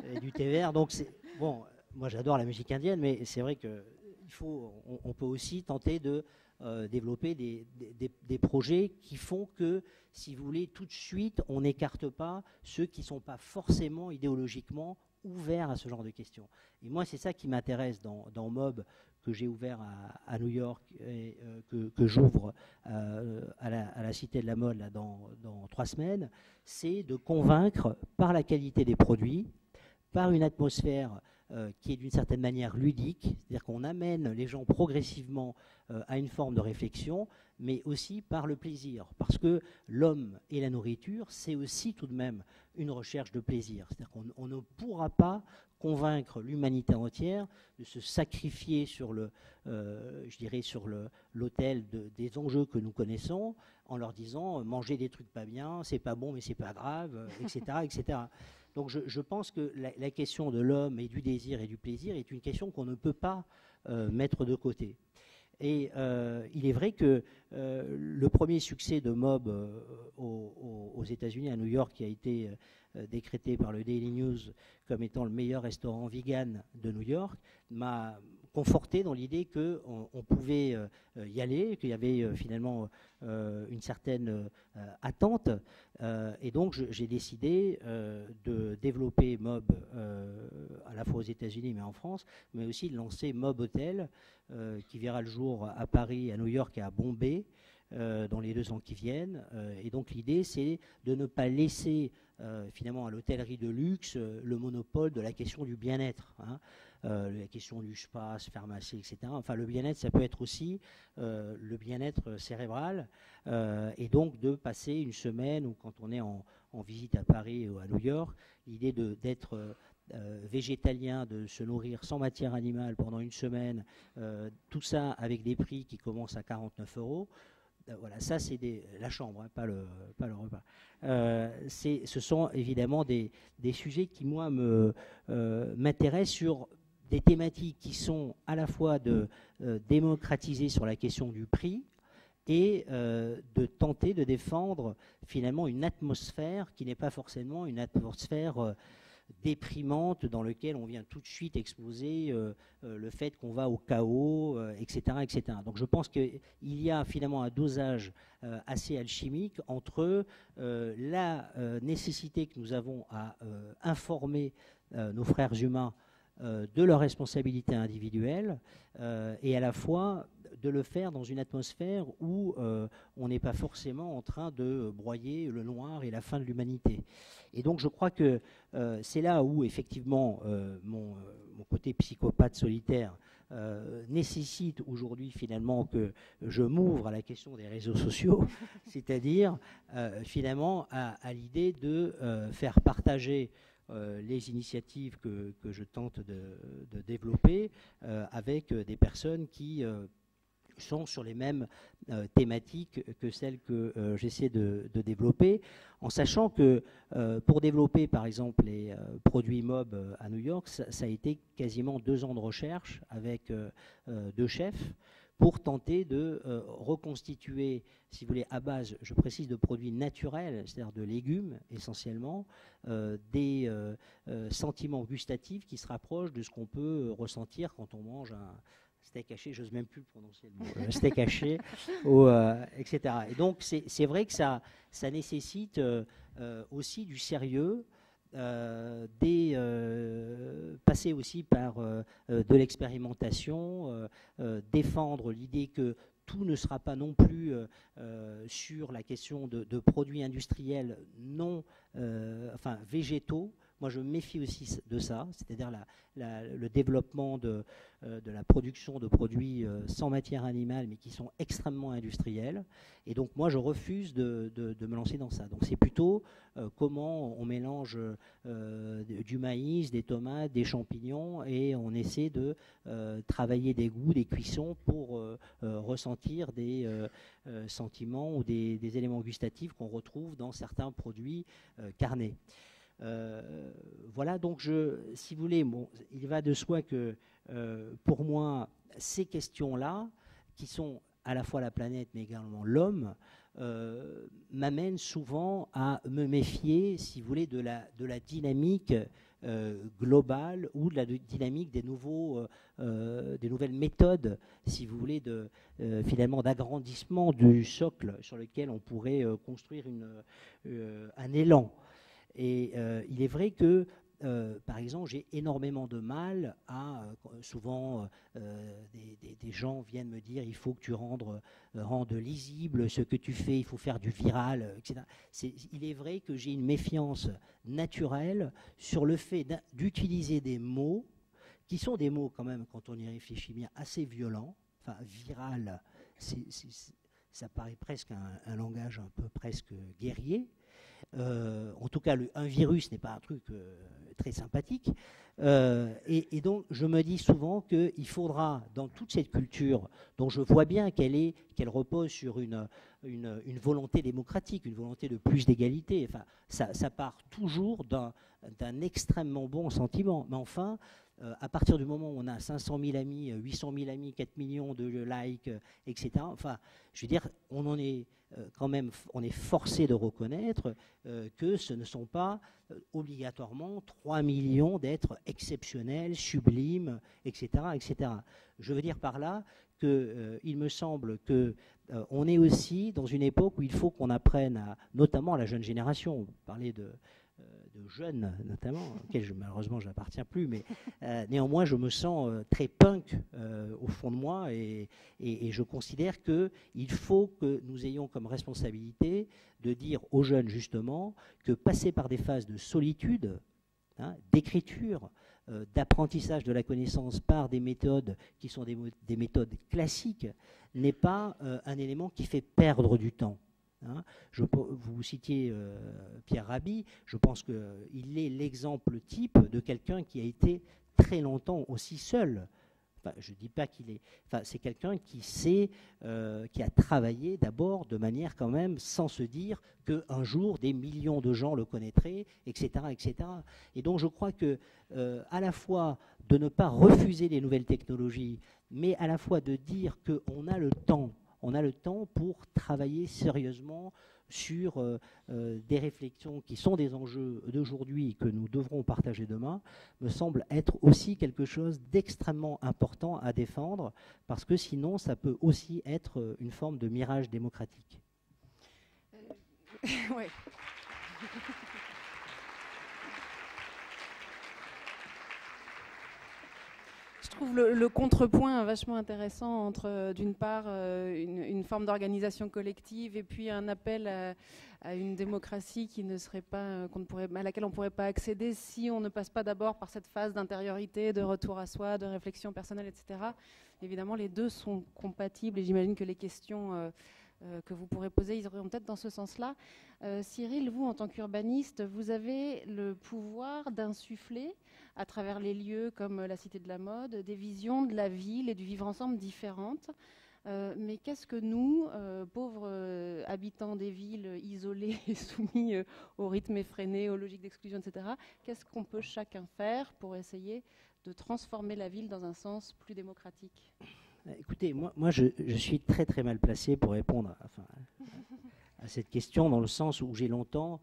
et du thé vert. Donc c'est bon, moi j'adore la musique indienne, mais c'est vrai que on peut aussi tenter de développer des projets qui font que, si vous voulez, tout de suite, on n'écarte pas ceux qui ne sont pas forcément idéologiquement ouverts à ce genre de questions. Et moi, c'est ça qui m'intéresse dans Mob, que j'ai ouvert à New York et que j'ouvre à la Cité de la Mode là, dans 3 semaines, c'est de convaincre par la qualité des produits, par une atmosphère qui est d'une certaine manière ludique, c'est-à-dire qu'on amène les gens progressivement à une forme de réflexion, mais aussi par le plaisir, parce que l'homme et la nourriture, c'est aussi tout de même une recherche de plaisir. C'est-à-dire qu'on ne pourra pas convaincre l'humanité entière de se sacrifier sur je dirais sur l'autel des enjeux que nous connaissons, en leur disant manger des trucs pas bien, c'est pas bon mais c'est pas grave, etc., etc. Donc je pense que la question de l'homme et du désir et du plaisir est une question qu'on ne peut pas mettre de côté. Et il est vrai que le premier succès de Mob aux États-Unis, à New York, qui a été décrété par le Daily News comme étant le meilleur restaurant vegan de New York, m'a conforté dans l'idée qu'on pouvait y aller, qu'il y avait finalement une certaine attente. Et donc j'ai décidé de développer Mob à la fois aux États-Unis mais en France, mais aussi de lancer Mob Hotel, qui verra le jour à Paris, à New York et à Bombay dans les 2 ans qui viennent. Et donc l'idée, c'est de ne pas laisser finalement à l'hôtellerie de luxe le monopole de la question du bien-être, hein. La question du spa, se faire masser, etc. Enfin, le bien-être, ça peut être aussi le bien-être cérébral. Et donc de passer une semaine, ou quand on est en visite à Paris ou à New York, l'idée d'être végétalien, de se nourrir sans matière animale pendant une semaine, tout ça avec des prix qui commencent à 49 €. Voilà, ça c'est la chambre, hein, pas le repas. Ce sont évidemment des sujets qui, moi, m'intéressent sur des thématiques qui sont à la fois de démocratiser sur la question du prix et de tenter de défendre finalement une atmosphère qui n'est pas forcément une atmosphère déprimante dans lequel on vient tout de suite exposer le fait qu'on va au chaos, etc., etc. Donc je pense qu'il y a finalement un dosage assez alchimique entre la nécessité que nous avons à informer nos frères humains de leurs responsabilités individuelles et à la fois de le faire dans une atmosphère où on n'est pas forcément en train de broyer le noir et la fin de l'humanité. Et donc je crois que c'est là où effectivement mon côté psychopathe solitaire nécessite aujourd'hui finalement que je m'ouvre à la question des réseaux sociaux, c'est-à-dire finalement à l'idée de faire partager les initiatives que je tente de développer avec des personnes qui sont sur les mêmes thématiques que celles que j'essaie de développer, en sachant que pour développer par exemple les produits Mob à New York, ça a été quasiment 2 ans de recherche avec 2 chefs pour tenter de reconstituer, si vous voulez, à base, je précise, de produits naturels, c'est-à-dire de légumes essentiellement, des sentiments gustatifs qui se rapprochent de ce qu'on peut ressentir quand on mange un steak haché, j'ose même plus prononcer le mot, steak haché, etc. Et donc c'est vrai que ça nécessite aussi du sérieux, passer aussi par de l'expérimentation, défendre l'idée que tout ne sera pas non plus sur la question de produits industriels enfin végétaux. Moi, je me méfie aussi de ça, c'est-à-dire le développement de la production de produits sans matière animale, mais qui sont extrêmement industriels. Et donc, moi, je refuse de me lancer dans ça. Donc, c'est plutôt comment on mélange du maïs, des tomates, des champignons, et on essaie de travailler des goûts, des cuissons pour ressentir des sentiments ou des éléments gustatifs qu'on retrouve dans certains produits carnés. Voilà, donc si vous voulez, il va de soi que pour moi, ces questions-là, qui sont à la fois la planète mais également l'homme, m'amènent souvent à me méfier, si vous voulez, de la dynamique globale ou de la dynamique des nouvelles méthodes, si vous voulez, finalement d'agrandissement du socle sur lequel on pourrait construire un élan. Et il est vrai que, par exemple, j'ai énormément de mal souvent, des gens viennent me dire il faut que tu rendes lisible ce que tu fais, il faut faire du viral, etc. Il est vrai que j'ai une méfiance naturelle sur le fait d'utiliser des mots qui sont des mots quand même, quand on y réfléchit bien, assez violents, enfin viral, ça paraît presque un langage un peu presque guerrier. En tout cas, un virus n'est pas un truc très sympathique. Et donc, je me dis souvent qu'il faudra, dans toute cette culture, dont je vois bien qu'elle repose sur une volonté démocratique, une volonté de plus d'égalité. Enfin, ça part toujours d'un extrêmement bon sentiment. Mais enfin, à partir du moment où on a 500 000 amis, 800 000 amis, 4 millions de likes, etc., enfin, je veux dire, on en est quand même, on est forcé de reconnaître que ce ne sont pas obligatoirement 3 millions d'êtres exceptionnels, sublimes, etc., etc. Je veux dire par là qu'il me semble qu'on est aussi dans une époque où il faut qu'on apprenne, notamment à la jeune génération, vous parlez de jeunes notamment, auxquels malheureusement je n'appartiens plus, mais néanmoins je me sens très punk au fond de moi et je considère qu'il faut que nous ayons comme responsabilité de dire aux jeunes justement que passer par des phases de solitude, d'écriture, d'apprentissage de la connaissance par des méthodes qui sont des méthodes classiques n'est pas un élément qui fait perdre du temps. Vous citiez Pierre Rabhi, je pense qu'il est l'exemple type de quelqu'un qui a été très longtemps aussi seul. Enfin, je ne dis pas qu'il est... Enfin, c'est quelqu'un qui a travaillé d'abord de manière quand même sans se dire qu'un jour des millions de gens le connaîtraient, etc., etc. Et donc je crois que à la fois de ne pas refuser les nouvelles technologies, mais à la fois de dire qu'on a le temps. On a le temps pour travailler sérieusement sur des réflexions qui sont des enjeux d'aujourd'hui et que nous devrons partager demain, me semble être aussi quelque chose d'extrêmement important à défendre, parce que sinon, ça peut aussi être une forme de mirage démocratique. Ouais. Je trouve le contrepoint vachement intéressant entre, d'une part, une forme d'organisation collective et puis un appel à une démocratie qui ne serait pas, à laquelle on ne pourrait pas accéder si on ne passe pas d'abord par cette phase d'intériorité, de retour à soi, de réflexion personnelle, etc. Évidemment, les deux sont compatibles et j'imagine que les questions que vous pourrez poser, ils auront peut-être dans ce sens-là. Cyril, vous, en tant qu'urbaniste, vous avez le pouvoir d'insuffler, à travers les lieux comme la Cité de la Mode, des visions de la ville et du vivre ensemble différentes. Mais qu'est-ce que nous, pauvres habitants des villes isolés et soumis au rythme effréné, aux logiques d'exclusion, etc., qu'est-ce qu'on peut chacun faire pour essayer de transformer la ville dans un sens plus démocratique ? Écoutez, moi je suis très très mal placé pour répondre à cette question, dans le sens où j'ai longtemps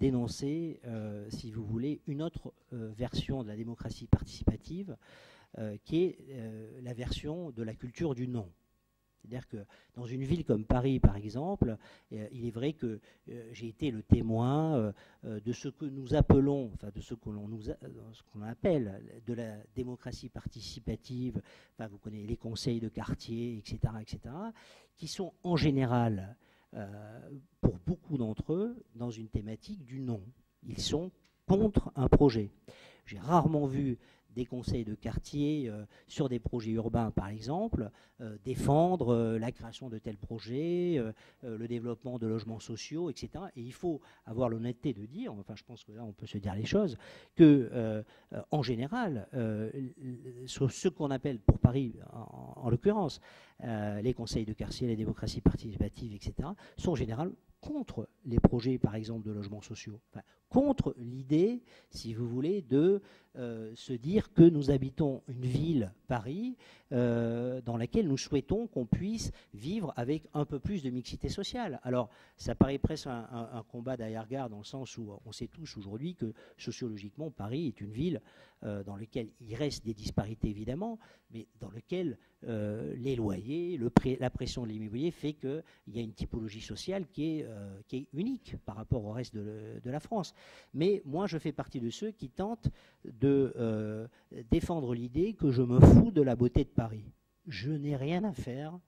dénoncé, si vous voulez, une autre version de la démocratie participative, qui est la version de la culture du non. C'est-à-dire que dans une ville comme Paris, par exemple, il est vrai que j'ai été le témoin de ce que nous appelons, enfin de ce qu'on appelle de la démocratie participative, enfin vous connaissez les conseils de quartier, etc., etc., qui sont en général, pour beaucoup d'entre eux, dans une thématique du non. Ils sont contre un projet. J'ai rarement vu des conseils de quartier sur des projets urbains, par exemple, défendre la création de tels projets, le développement de logements sociaux, etc. Et il faut avoir l'honnêteté de dire, enfin je pense que là on peut se dire les choses, que en général, sur ce qu'on appelle pour Paris en l'occurrence, les conseils de quartier, les démocraties participatives, etc., sont en général contre les projets, par exemple, de logements sociaux. Enfin, contre l'idée, si vous voulez, de se dire que nous habitons une ville, Paris, dans laquelle nous souhaitons qu'on puisse vivre avec un peu plus de mixité sociale. Alors, ça paraît presque un combat d'arrière-garde, dans le sens où on sait tous aujourd'hui que sociologiquement, Paris est une ville dans laquelle il reste des disparités, évidemment, mais dans laquelle les loyers, la pression de l'immobilier fait qu'il y a une typologie sociale qui est unique par rapport au reste de la France. Mais moi, je fais partie de ceux qui tentent de défendre l'idée que je me fous de la beauté de Paris. Je n'ai rien à faire.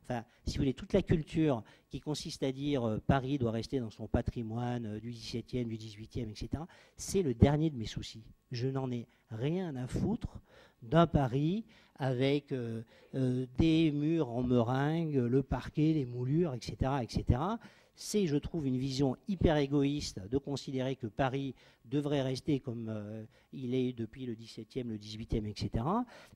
Enfin, si vous voulez, toute la culture qui consiste à dire Paris doit rester dans son patrimoine du XVIIe, du XVIIIe, etc., c'est le dernier de mes soucis. Je n'en ai rien à foutre d'un Paris avec des murs en meringue, le parquet, les moulures, etc., etc. C'est, je trouve, une vision hyper égoïste de considérer que Paris devrait rester comme il est depuis le XVIIe, le XVIIIe, etc.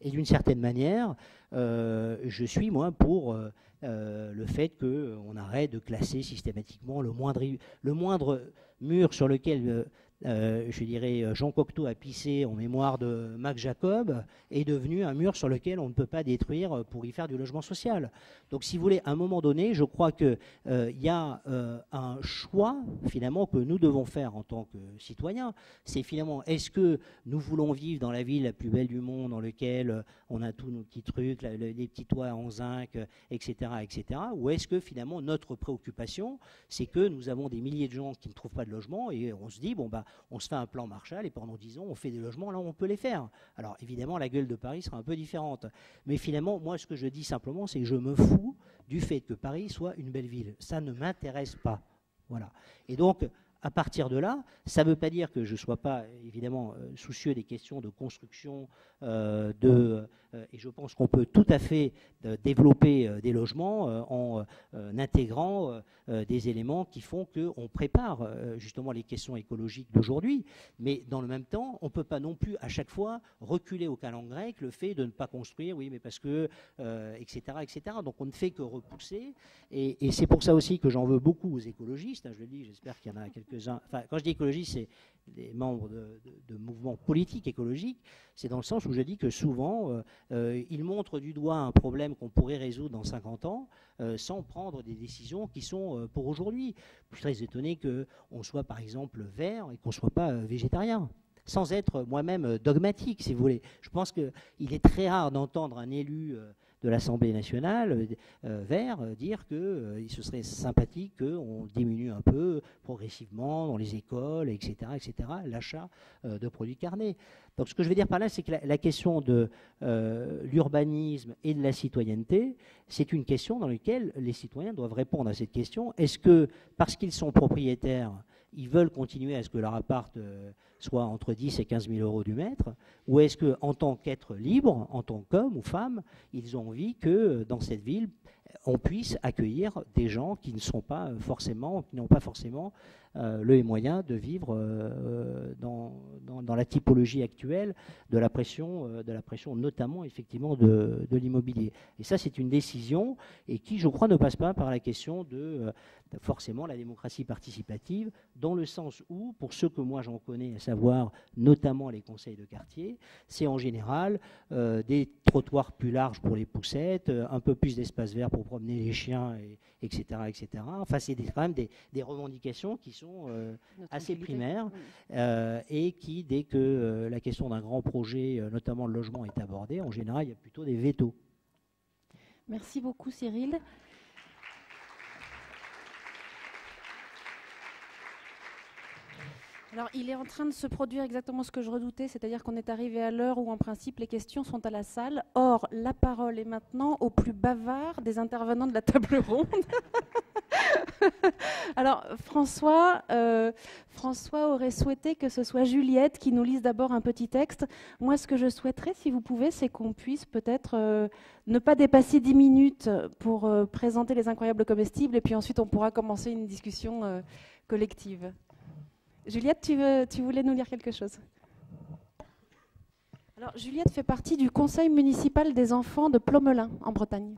Et d'une certaine manière, je suis, moi, pour le fait qu'on arrête de classer systématiquement le moindre mur sur lequel... je dirais, Jean Cocteau a pissé en mémoire de Mac Jacob, est devenu un mur sur lequel on ne peut pas détruire pour y faire du logement social. Donc, si vous voulez, à un moment donné, je crois qu'il y a un choix, finalement, que nous devons faire en tant que citoyens. C'est finalement, est-ce que nous voulons vivre dans la ville la plus belle du monde, dans laquelle on a tous nos petits trucs, les petits toits en zinc, etc., etc., ou est-ce que, finalement, notre préoccupation, c'est que nous avons des milliers de gens qui ne trouvent pas de logement et on se dit, bon, bah, on se fait un plan Marshall et pendant 10 ans, on fait des logements là où on peut les faire. Alors évidemment, la gueule de Paris sera un peu différente. Mais finalement, moi, ce que je dis simplement, c'est que je me fous du fait que Paris soit une belle ville. Ça ne m'intéresse pas. Voilà. Et donc, à partir de là, ça ne veut pas dire que je ne sois pas, évidemment, soucieux des questions de construction, et je pense qu'on peut tout à fait développer des logements en intégrant des éléments qui font qu'on prépare justement les questions écologiques d'aujourd'hui. Mais dans le même temps, on ne peut pas non plus à chaque fois reculer au calendes grec le fait de ne pas construire, oui, mais parce que, etc., etc. Donc on ne fait que repousser. Et c'est pour ça aussi que j'en veux beaucoup aux écologistes. Je le dis, j'espère qu'il y en a quelques-uns. Enfin, quand je dis écologistes, c'est des membres de mouvements politiques écologiques. C'est dans le sens où je dis que souvent, ils montrent du doigt un problème qu'on pourrait résoudre dans 50 ans sans prendre des décisions qui sont pour aujourd'hui. Je suis très étonné qu'on soit par exemple vert et qu'on ne soit pas végétarien, sans être moi-même dogmatique, si vous voulez. Je pense qu'il est très rare d'entendre un élu de l'Assemblée nationale vert dire que ce serait sympathique qu'on diminue un peu progressivement dans les écoles, etc., etc., l'achat de produits carnés. Donc ce que je veux dire par là, c'est que la question de l'urbanisme et de la citoyenneté, c'est une question dans laquelle les citoyens doivent répondre à cette question. Est-ce que, parce qu'ils sont propriétaires, ils veulent continuer à ce que leur appart soit entre 10 et 15 000 euros du mètre, ou est-ce qu'en tant qu'être libre, en tant qu'homme ou femme, ils ont envie que dans cette ville, on puisse accueillir des gens qui ne sont pas forcément, qui n'ont pas forcément les moyens de vivre dans la typologie actuelle de la pression notamment effectivement de l'immobilier. Et ça, c'est une décision et qui, je crois, ne passe pas par la question de forcément la démocratie participative, dans le sens où, pour ceux que moi j'en connais, à savoir notamment les conseils de quartier, c'est en général des trottoirs plus larges pour les poussettes, un peu plus d'espace vert pour promener les chiens, etc., etc. Enfin, c'est quand même des revendications qui sont assez primaires et qui, dès que la question d'un grand projet, notamment le logement, est abordée, en général, il y a plutôt des vétos. Merci beaucoup, Cyril. Alors, il est en train de se produire exactement ce que je redoutais, c'est-à-dire qu'on est arrivé à l'heure où, en principe, les questions sont à la salle. Or, la parole est maintenant au plus bavard des intervenants de la table ronde. Alors, François aurait souhaité que ce soit Juliette qui nous lise d'abord un petit texte. Moi, ce que je souhaiterais, si vous pouvez, c'est qu'on puisse peut-être ne pas dépasser 10 minutes pour présenter les incroyables comestibles, et puis ensuite, on pourra commencer une discussion collective. Juliette, tu voulais nous lire quelque chose? Alors, Juliette fait partie du conseil municipal des enfants de Plomelin, en Bretagne.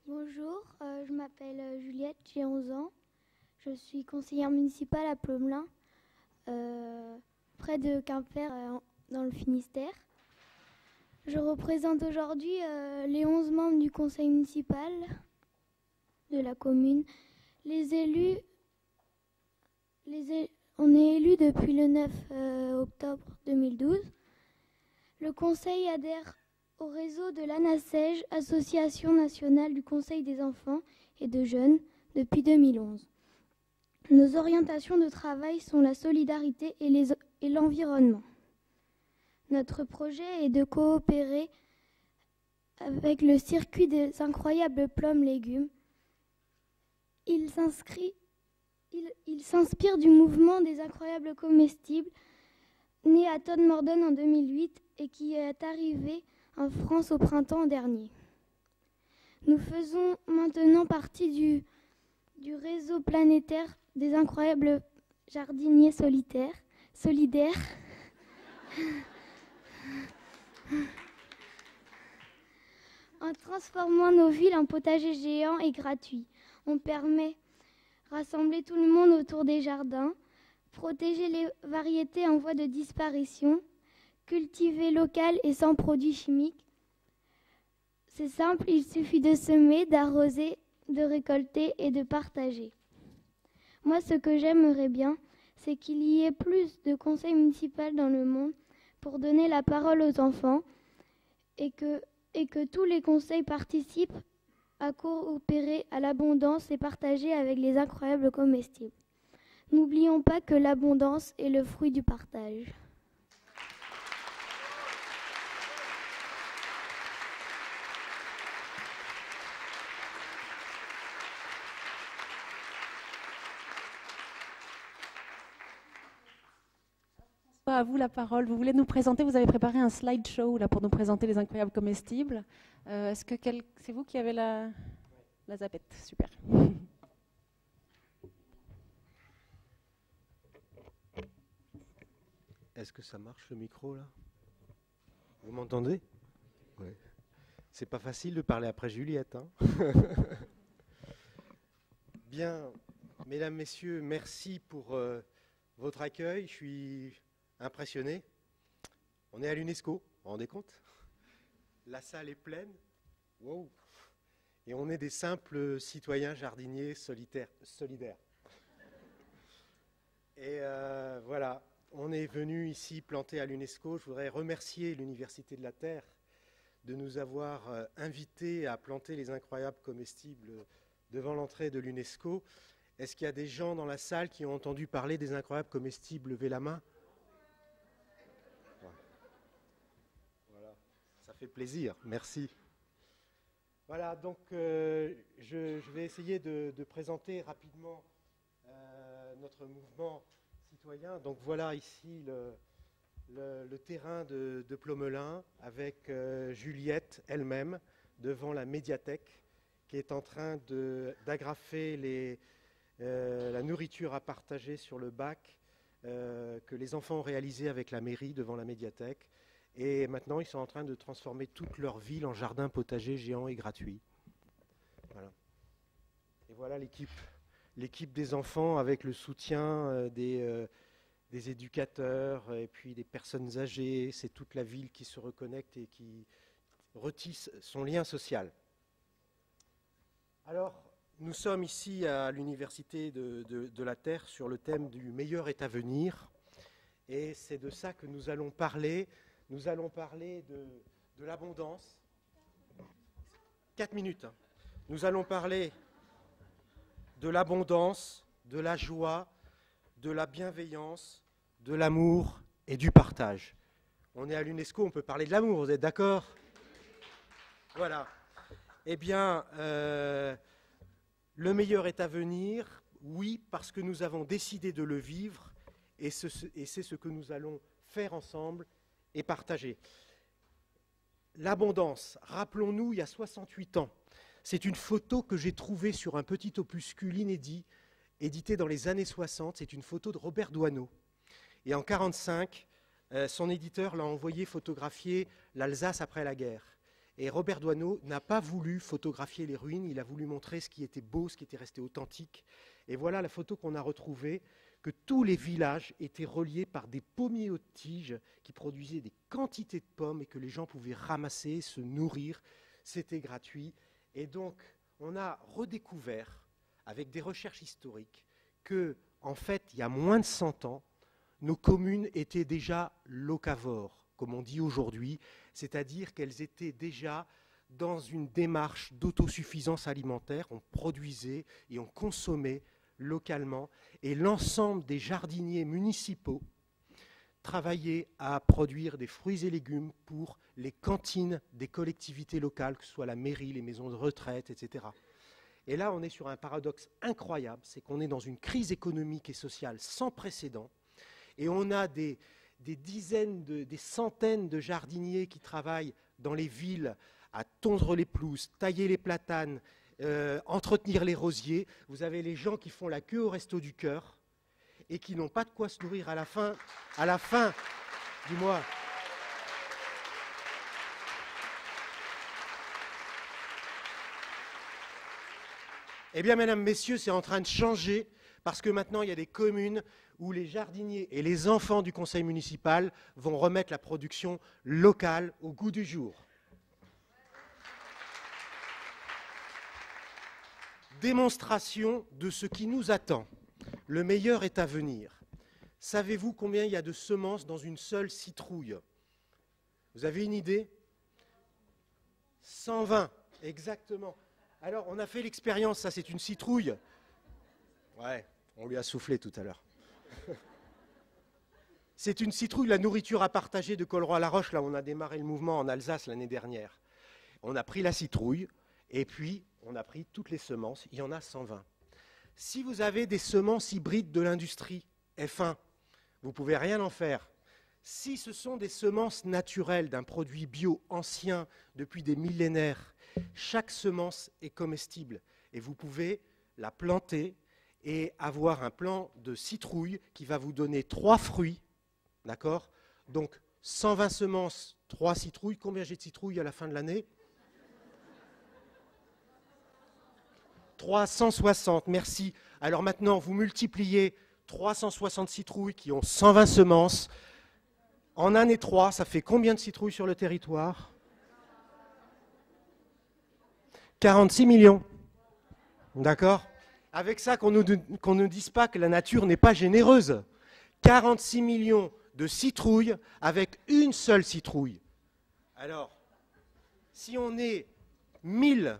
Bonjour, je m'appelle Juliette, j'ai 11 ans. Je suis conseillère municipale à Plomelin, près de Quimper, dans le Finistère. Je représente aujourd'hui les 11 membres du conseil municipal de la commune. On est élus depuis le 9 octobre 2012. Le conseil adhère au réseau de l'ANASEJ, Association nationale du conseil des enfants et de jeunes, depuis 2011. Nos orientations de travail sont la solidarité et l'environnement. Notre projet est de coopérer avec le circuit des incroyables pommes légumes. Il il s'inspire du mouvement des incroyables comestibles, né à Todmorden en 2008 et qui est arrivé en France au printemps dernier. Nous faisons maintenant partie du réseau planétaire des incroyables jardiniers solidaires. En transformant nos villes en potagers géants et gratuits, on permet de rassembler tout le monde autour des jardins, protéger les variétés en voie de disparition, cultiver local et sans produits chimiques. C'est simple, il suffit de semer, d'arroser, de récolter et de partager. Moi, ce que j'aimerais bien, c'est qu'il y ait plus de conseils municipaux dans le monde pour donner la parole aux enfants et que tous les conseils participent à coopérer à l'abondance et partager avec les incroyables comestibles. N'oublions pas que l'abondance est le fruit du partage. À vous la parole. Vous voulez nous présenter, vous avez préparé un slideshow là, pour nous présenter les incroyables comestibles. Est-ce que c'est vous qui avez la zapette? Super. Est-ce que ça marche le micro là? Vous m'entendez? Oui. C'est pas facile de parler après Juliette. Hein. Bien, mesdames, messieurs, merci pour votre accueil. Je suis impressionné. On est à l'UNESCO, vous vous rendez compte? La salle est pleine. Wow. Et on est des simples citoyens jardiniers solidaires. Et voilà, on est venu ici planter à l'UNESCO. Je voudrais remercier l'Université de la Terre de nous avoir invités à planter les incroyables comestibles devant l'entrée de l'UNESCO. Est-ce qu'il y a des gens dans la salle qui ont entendu parler des incroyables comestibles? Levez la main. Voilà, ça fait plaisir, merci. Voilà, donc je vais essayer de présenter rapidement notre mouvement citoyen. Donc voilà ici le terrain de Plomelin avec Juliette elle-même devant la médiathèque qui est en train d'agrafer la nourriture à partager sur le bac que les enfants ont réalisé avec la mairie devant la médiathèque. Et maintenant, ils sont en train de transformer toute leur ville en jardin potager géant et gratuit. Voilà. Et voilà l'équipe des enfants avec le soutien des éducateurs et puis des personnes âgées. C'est toute la ville qui se reconnecte et qui retisse son lien social. Alors, nous sommes ici à l'Université de la Terre sur le thème du meilleur est à venir. Et c'est de ça que nous allons parler. Nous allons parler de l'abondance. 4 minutes. Nous allons parler de l'abondance, de la joie, de la bienveillance, de l'amour et du partage. On est à l'UNESCO, on peut parler de l'amour, vous êtes d'accord? Voilà. Eh bien, le meilleur est à venir, oui, parce que nous avons décidé de le vivre, et c'est ce que nous allons faire ensemble et partager. L'abondance, rappelons-nous, il y a 68 ans, c'est une photo que j'ai trouvée sur un petit opuscule inédit, édité dans les années 60, c'est une photo de Robert Doisneau. Et en 1945, son éditeur l'a envoyé photographier l'Alsace après la guerre. Et Robert Doisneau n'a pas voulu photographier les ruines, il a voulu montrer ce qui était beau, ce qui était resté authentique. Et voilà la photo qu'on a retrouvée, que tous les villages étaient reliés par des pommiers aux tiges qui produisaient des quantités de pommes et que les gens pouvaient ramasser, se nourrir. C'était gratuit. Et donc, on a redécouvert, avec des recherches historiques, que, en fait, il y a moins de 100 ans, nos communes étaient déjà locavores, comme on dit aujourd'hui, c'est-à-dire qu'elles étaient déjà dans une démarche d'autosuffisance alimentaire. On produisait et on consommait localement, et l'ensemble des jardiniers municipaux travaillaient à produire des fruits et légumes pour les cantines des collectivités locales, que ce soit la mairie, les maisons de retraite, etc. Et là, on est sur un paradoxe incroyable, c'est qu'on est dans une crise économique et sociale sans précédent, et on a des dizaines, des centaines de jardiniers qui travaillent dans les villes à tondre les pelouses, tailler les platanes, entretenir les rosiers. Vous avez les gens qui font la queue au Resto du Cœur et qui n'ont pas de quoi se nourrir à la fin du mois. Eh bien, mesdames, messieurs, c'est en train de changer parce que maintenant, il y a des communes où les jardiniers et les enfants du conseil municipal vont remettre la production locale au goût du jour. Démonstration de ce qui nous attend. Le meilleur est à venir. Savez-vous combien il y a de semences dans une seule citrouille? Vous avez une idée? 120, exactement. Alors, on a fait l'expérience, ça c'est une citrouille. Ouais, on lui a soufflé tout à l'heure. C'est une citrouille, la nourriture à partager de Colroy-la-Roche, là où on a démarré le mouvement en Alsace l'année dernière. On a pris la citrouille, et puis on a pris toutes les semences, il y en a 120. Si vous avez des semences hybrides de l'industrie, F1, vous ne pouvez rien en faire. Si ce sont des semences naturelles d'un produit bio ancien depuis des millénaires, chaque semence est comestible et vous pouvez la planter et avoir un plant de citrouille qui va vous donner 3 fruits, d'accord? Donc 120 semences, 3 citrouilles. Combien j'ai de citrouilles à la fin de l'année? 360, merci. Alors maintenant, vous multipliez 360 citrouilles qui ont 120 semences. En année 3, ça fait combien de citrouilles sur le territoire? 46 millions. D'accord? Avec ça, qu'on ne dise pas que la nature n'est pas généreuse. 46 millions de citrouilles avec une seule citrouille. Alors, si on est 1000,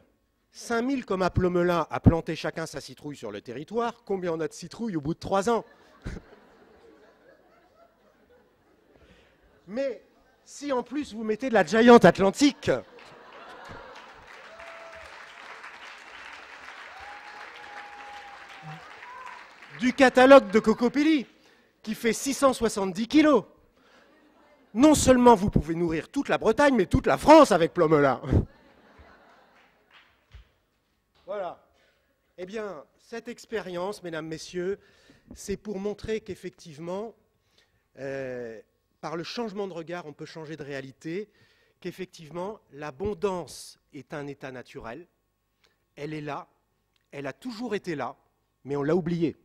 5000 comme à Plomelin à planter chacun sa citrouille sur le territoire, combien on a de citrouilles au bout de 3 ans? Mais si en plus vous mettez de la Giant Atlantique, du catalogue de Cocopelli, qui fait 670 kilos, non seulement vous pouvez nourrir toute la Bretagne, mais toute la France avec Plomelin. Voilà. Eh bien, cette expérience, mesdames, messieurs, c'est pour montrer qu'effectivement, par le changement de regard, on peut changer de réalité, qu'effectivement, l'abondance est un état naturel, elle est là, elle a toujours été là, mais on l'a oublié.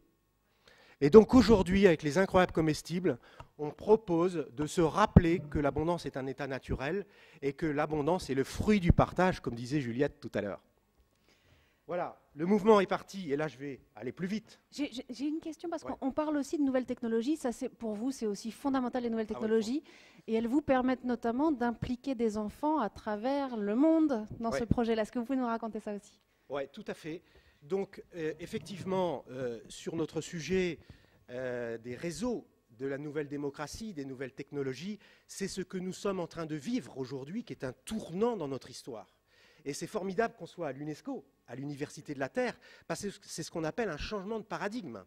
Et donc aujourd'hui, avec les incroyables comestibles, on propose de se rappeler que l'abondance est un état naturel et que l'abondance est le fruit du partage, comme disait Juliette tout à l'heure. Voilà, le mouvement est parti, et là je vais aller plus vite. J'ai une question, parce qu'on parle aussi de nouvelles technologies, ça, pour vous c'est aussi fondamental, les nouvelles technologies, et elles vous permettent notamment d'impliquer des enfants à travers le monde dans ce projet-là. Est-ce que vous pouvez nous raconter ça aussi? Oui, tout à fait. Donc effectivement, sur notre sujet des réseaux, de la nouvelle démocratie, des nouvelles technologies, c'est ce que nous sommes en train de vivre aujourd'hui, qui est un tournant dans notre histoire. Et c'est formidable qu'on soit à l'UNESCO, à l'Université de la Terre, parce que c'est ce qu'on appelle un changement de paradigme.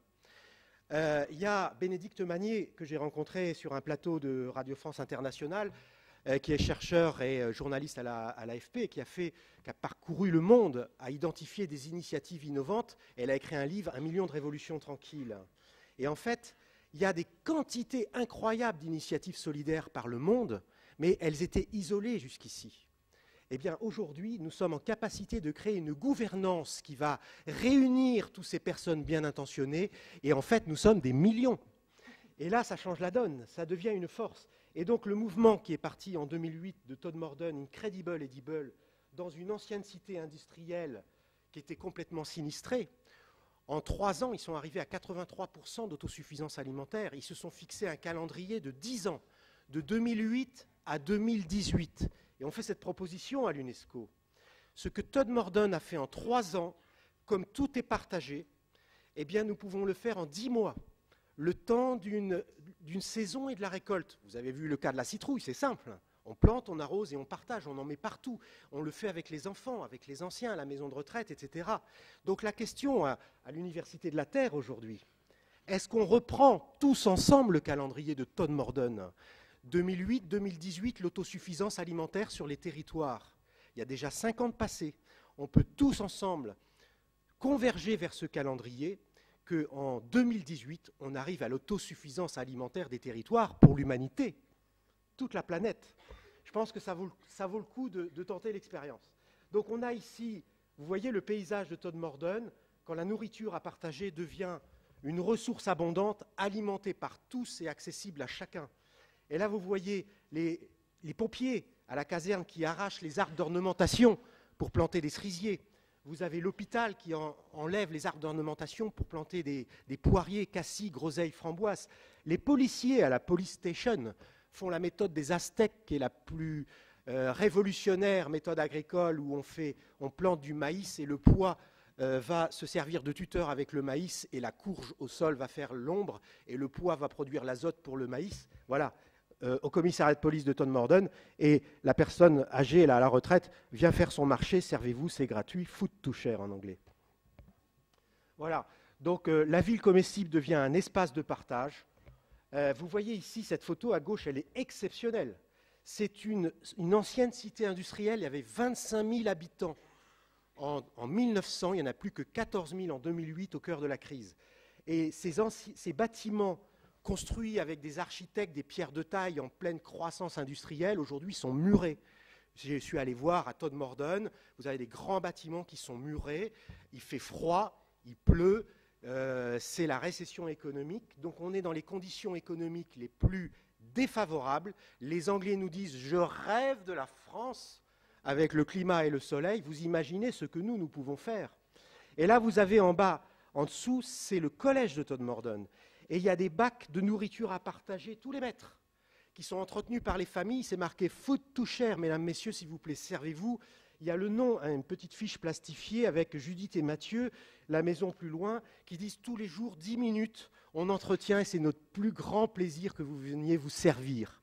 Il y a Bénédicte Magnier, que j'ai rencontré sur un plateau de Radio France Internationale, qui est chercheur et journaliste à l'AFP, qui a parcouru le monde, a identifié des initiatives innovantes. Elle a écrit un livre, 1 million de révolutions tranquilles. Et en fait, il y a des quantités incroyables d'initiatives solidaires par le monde, mais elles étaient isolées jusqu'ici. Eh bien, aujourd'hui, nous sommes en capacité de créer une gouvernance qui va réunir toutes ces personnes bien intentionnées, et en fait, nous sommes des millions. Et là, ça change la donne, ça devient une force. Et donc, le mouvement qui est parti en 2008 de Todd Morden, Incredible Edible, dans une ancienne cité industrielle qui était complètement sinistrée, en 3 ans, ils sont arrivés à 83% d'autosuffisance alimentaire. Ils se sont fixés un calendrier de 10 ans, de 2008 à 2018. Et on fait cette proposition à l'UNESCO. Ce que Todd Morden a fait en 3 ans, comme tout est partagé, eh bien, nous pouvons le faire en 10 mois. Le temps d'une saison et de la récolte. Vous avez vu le cas de la citrouille, c'est simple. On plante, on arrose et on partage, on en met partout. On le fait avec les enfants, avec les anciens, à la maison de retraite, etc. Donc la question à l'Université de la Terre aujourd'hui, est-ce qu'on reprend tous ensemble le calendrier de Todd Morden ? 2008-2018, l'autosuffisance alimentaire sur les territoires. Il y a déjà 5 ans de passé. On peut tous ensemble converger vers ce calendrier qu'en 2018, on arrive à l'autosuffisance alimentaire des territoires pour l'humanité, toute la planète. Je pense que ça vaut le coup de tenter l'expérience. Donc on a ici, vous voyez le paysage de Todd Morden, quand la nourriture à partager devient une ressource abondante, alimentée par tous et accessible à chacun. Et là, vous voyez les pompiers à la caserne qui arrachent les arbres d'ornementation pour planter des cerisiers. Vous avez l'hôpital qui enlève les arbres d'ornementation pour planter des poiriers, cassis, groseilles, framboises. Les policiers à la police station font la méthode des Aztèques, qui est la plus révolutionnaire méthode agricole, où on plante du maïs et le pois va se servir de tuteur avec le maïs et la courge au sol va faire l'ombre et le pois va produire l'azote pour le maïs. Voilà, au commissariat de police de Todd Morden, et la personne âgée, là, à la retraite, vient faire son marché, servez-vous, c'est gratuit, food to share en anglais. Voilà, donc la ville comestible devient un espace de partage. Vous voyez ici, cette photo à gauche, elle est exceptionnelle. C'est une ancienne cité industrielle, il y avait 25 000 habitants. En 1900, il n'y en a plus que 14 000 en 2008, au cœur de la crise. Et ces bâtiments construits avec des architectes, des pierres de taille en pleine croissance industrielle, aujourd'hui sont murés. Je suis allé voir à Todd Morden, vous avez des grands bâtiments qui sont murés, il fait froid, il pleut, c'est la récession économique, donc on est dans les conditions économiques les plus défavorables. Les Anglais nous disent « je rêve de la France » avec le climat et le soleil, vous imaginez ce que nous pouvons faire. Et là, vous avez en bas, en dessous, c'est le collège de Todd Morden. Et il y a des bacs de nourriture à partager tous les mètres, qui sont entretenus par les familles. C'est marqué « Food to share », mesdames, messieurs, s'il vous plaît, servez-vous. Il y a le nom, une petite fiche plastifiée avec Judith et Mathieu, la maison plus loin, qui disent tous les jours 10 minutes, on entretient et c'est notre plus grand plaisir que vous veniez vous servir.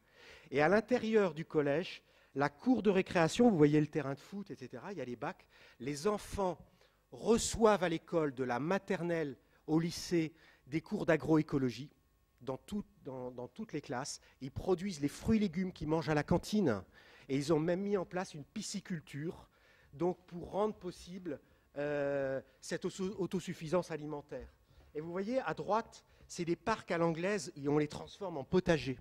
Et à l'intérieur du collège, la cour de récréation, vous voyez le terrain de foot, etc., il y a les bacs. Les enfants reçoivent à l'école, de la maternelle au lycée, des cours d'agroécologie dans toutes les classes. Ils produisent les fruits et légumes qu'ils mangent à la cantine. Et ils ont même mis en place une pisciculture, donc pour rendre possible cette autosuffisance alimentaire. Et vous voyez, à droite, c'est des parcs à l'anglaise et on les transforme en potagers.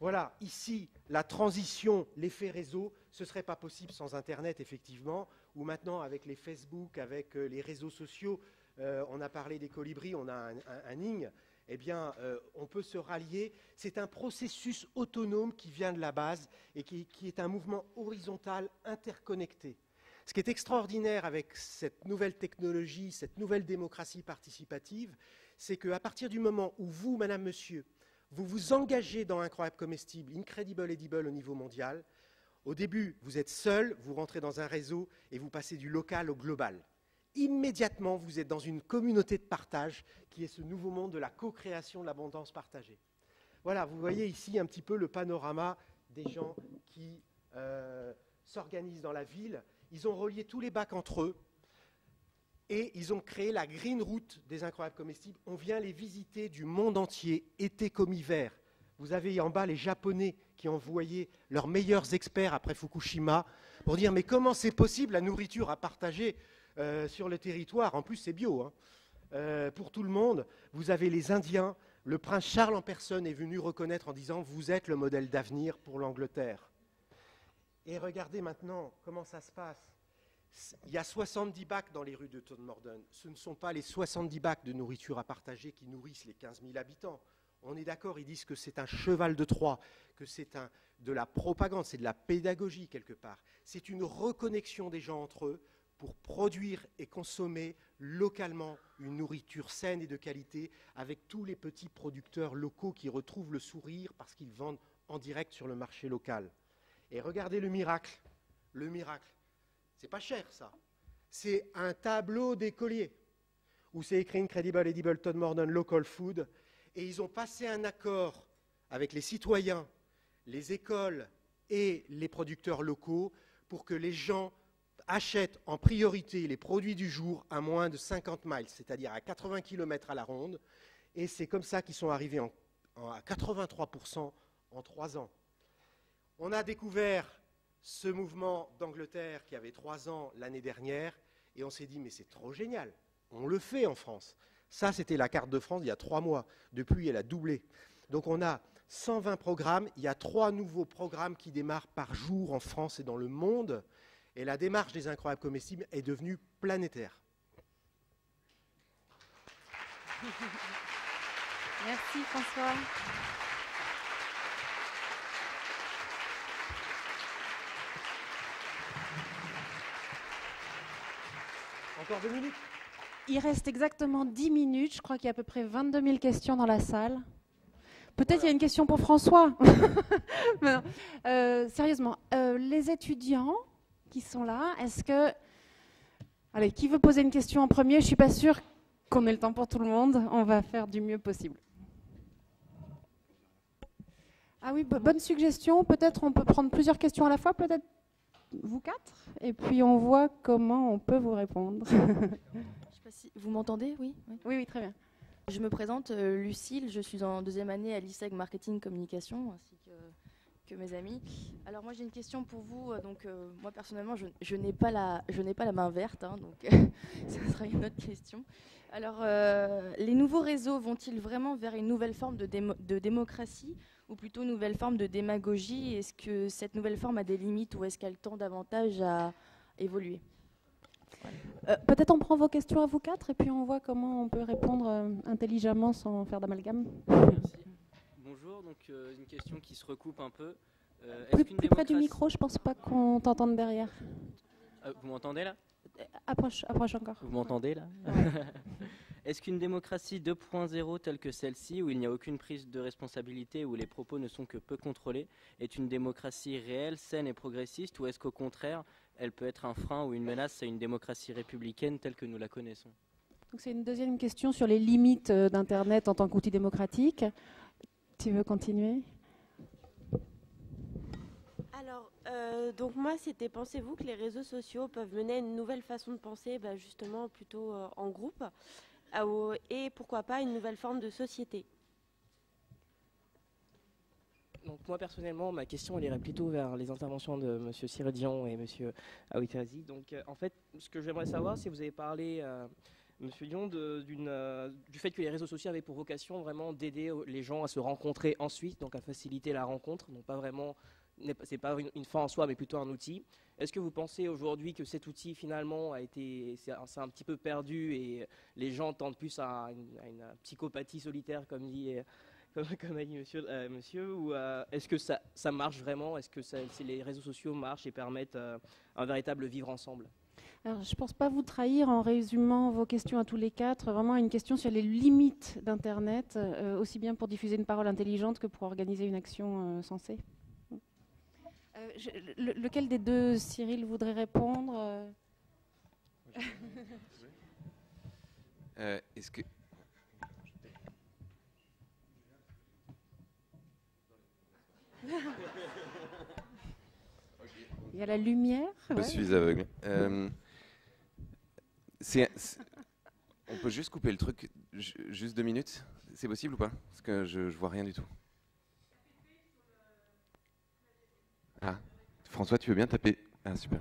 Voilà, ici, la transition, l'effet réseau, ce ne serait pas possible sans Internet, effectivement, ou maintenant avec les Facebook, avec les réseaux sociaux, on a parlé des colibris, on a un Ning, eh bien, on peut se rallier. C'est un processus autonome qui vient de la base et qui est un mouvement horizontal interconnecté. Ce qui est extraordinaire avec cette nouvelle technologie, cette nouvelle démocratie participative, c'est qu'à partir du moment où vous, madame, monsieur, vous vous engagez dans Incroyable Comestible, Incredible Edible au niveau mondial, au début, vous êtes seul, vous rentrez dans un réseau et vous passez du local au global. Immédiatement, vous êtes dans une communauté de partage qui est ce nouveau monde de la co-création de l'abondance partagée. Voilà, vous voyez ici un petit peu le panorama des gens qui s'organisent dans la ville. Ils ont relié tous les bacs entre eux et ils ont créé la Green Route des Incroyables Comestibles. On vient les visiter du monde entier, été comme hiver. Vous avez en bas les Japonais qui ont envoyé leurs meilleurs experts après Fukushima pour dire « mais comment c'est possible la nourriture à partager sur le territoire ?» En plus, c'est bio, hein. Pour tout le monde. Vous avez les Indiens. Le prince Charles en personne est venu reconnaître en disant « vous êtes le modèle d'avenir pour l'Angleterre ». Et regardez maintenant comment ça se passe. Il y a 70 bacs dans les rues de Todd Morden. Ce ne sont pas les 70 bacs de nourriture à partager qui nourrissent les 15 000 habitants. On est d'accord, ils disent que c'est un cheval de Troie, que c'est de la propagande, c'est de la pédagogie quelque part. C'est une reconnexion des gens entre eux pour produire et consommer localement une nourriture saine et de qualité avec tous les petits producteurs locaux qui retrouvent le sourire parce qu'ils vendent en direct sur le marché local. Et regardez le miracle. Le miracle. C'est pas cher, ça. C'est un tableau d'écoliers où c'est écrit Incredible Edible Todd Morden Local Food. Et ils ont passé un accord avec les citoyens, les écoles et les producteurs locaux pour que les gens achètent en priorité les produits du jour à moins de 50 miles, c'est-à-dire à 80 km à la ronde. Et c'est comme ça qu'ils sont arrivés à 83% en 3 ans. On a découvert ce mouvement d'Angleterre qui avait 3 ans l'année dernière et on s'est dit mais c'est trop génial, on le fait en France. Ça c'était la carte de France il y a 3 mois, depuis elle a doublé. Donc on a 120 programmes, il y a 3 nouveaux programmes qui démarrent par jour en France et dans le monde. Et la démarche des incroyables comestibles est devenue planétaire. Merci François. Encore 2 minutes? Il reste exactement 10 minutes. Je crois qu'il y a à peu près 22 000 questions dans la salle. Peut-être il y a une question pour François. Non, sérieusement, les étudiants qui sont là, est-ce que... Allez, qui veut poser une question en premier? Je ne suis pas sûre qu'on ait le temps pour tout le monde. On va faire du mieux possible. Ah oui, bonne suggestion. Peut-être on peut prendre plusieurs questions à la fois, peut-être vous 4, et puis on voit comment on peut vous répondre. Je sais pas si vous m'entendez, oui, Oui, oui, très bien. Je me présente, Lucille, je suis en 2e année à l'ISEG Marketing Communication, ainsi que mes amis. Alors moi j'ai une question pour vous. Donc moi personnellement je n'ai pas la main verte, hein, donc ça sera une autre question. Alors les nouveaux réseaux vont-ils vraiment vers une nouvelle forme de démocratie ou plutôt une nouvelle forme de démagogie? Est-ce que cette nouvelle forme a des limites ou est-ce qu'elle tend davantage à évoluer? Peut-être on prend vos questions à vous 4 et puis on voit comment on peut répondre intelligemment sans faire d'amalgame. Merci. Bonjour, donc une question qui se recoupe un peu. Plus près du micro, je pense pas qu'on t'entende derrière. Vous m'entendez là? Approche encore. Vous m'entendez là? Est-ce qu'une démocratie 2.0 telle que celle-ci, où il n'y a aucune prise de responsabilité, où les propos ne sont que peu contrôlés, est une démocratie réelle, saine et progressiste, ou est-ce qu'au contraire, elle peut être un frein ou une menace à une démocratie républicaine telle que nous la connaissons? Donc c'est une deuxième question sur les limites d'Internet en tant qu'outil démocratique. Tu veux continuer? Alors, donc moi, c'était, pensez-vous que les réseaux sociaux peuvent mener à une nouvelle façon de penser, justement plutôt en groupe, et pourquoi pas une nouvelle forme de société? Donc moi personnellement, ma question elle irait plutôt vers les interventions de M. Cyril Dion et M. Aouitazi. Donc en fait, ce que j'aimerais savoir, c'est vous avez parlé, M. Dion, du fait que les réseaux sociaux avaient pour vocation vraiment d'aider les gens à se rencontrer ensuite, donc à faciliter la rencontre, donc pas vraiment, c'est pas une fin en soi, mais plutôt un outil. Est-ce que vous pensez aujourd'hui que cet outil finalement c'est un petit peu perdu et les gens tendent plus à une psychopathie solitaire, comme a dit monsieur, ou est-ce que ça marche vraiment? Est-ce que si les réseaux sociaux marchent et permettent un véritable vivre ensemble? Alors, je ne pense pas vous trahir en résumant vos questions à tous les 4. Vraiment une question sur les limites d'Internet, aussi bien pour diffuser une parole intelligente que pour organiser une action sensée. Lequel des deux, Cyril, voudrait répondre? Est-ce que... Il y a la lumière. Je suis aveugle. On peut juste couper le truc, juste 2 minutes? C'est possible ou pas? Parce que je vois rien du tout. Ah, François, tu veux bien taper? Ah, super.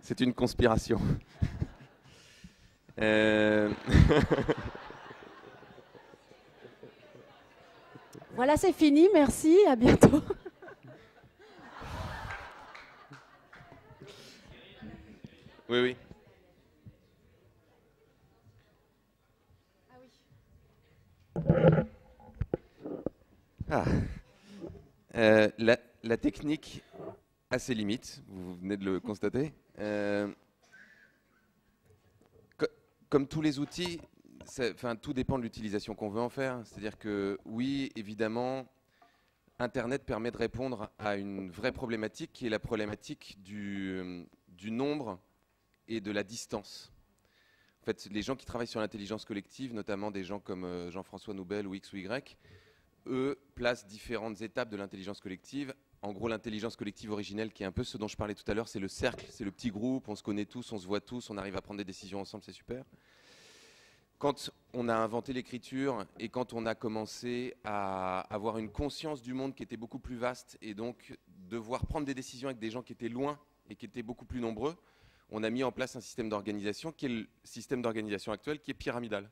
C'est une conspiration. Voilà, c'est fini, merci, à bientôt. Oui, oui. Ah. La technique a ses limites, vous venez de le constater. Comme tous les outils, tout dépend de l'utilisation qu'on veut en faire. C'est-à-dire que oui, évidemment, Internet permet de répondre à une vraie problématique qui est la problématique du nombre et de la distance. En fait, les gens qui travaillent sur l'intelligence collective, notamment des gens comme Jean-François Noubel ou X ou Y, eux placent différentes étapes de l'intelligence collective. En gros, l'intelligence collective originelle, qui est un peu ce dont je parlais tout à l'heure, c'est le cercle, c'est le petit groupe, on se connaît tous, on se voit tous, on arrive à prendre des décisions ensemble, c'est super. Quand on a inventé l'écriture et quand on a commencé à avoir une conscience du monde qui était beaucoup plus vaste et donc devoir prendre des décisions avec des gens qui étaient loin et qui étaient beaucoup plus nombreux, on a mis en place un système d'organisation qui est le système d'organisation actuel, qui est pyramidal.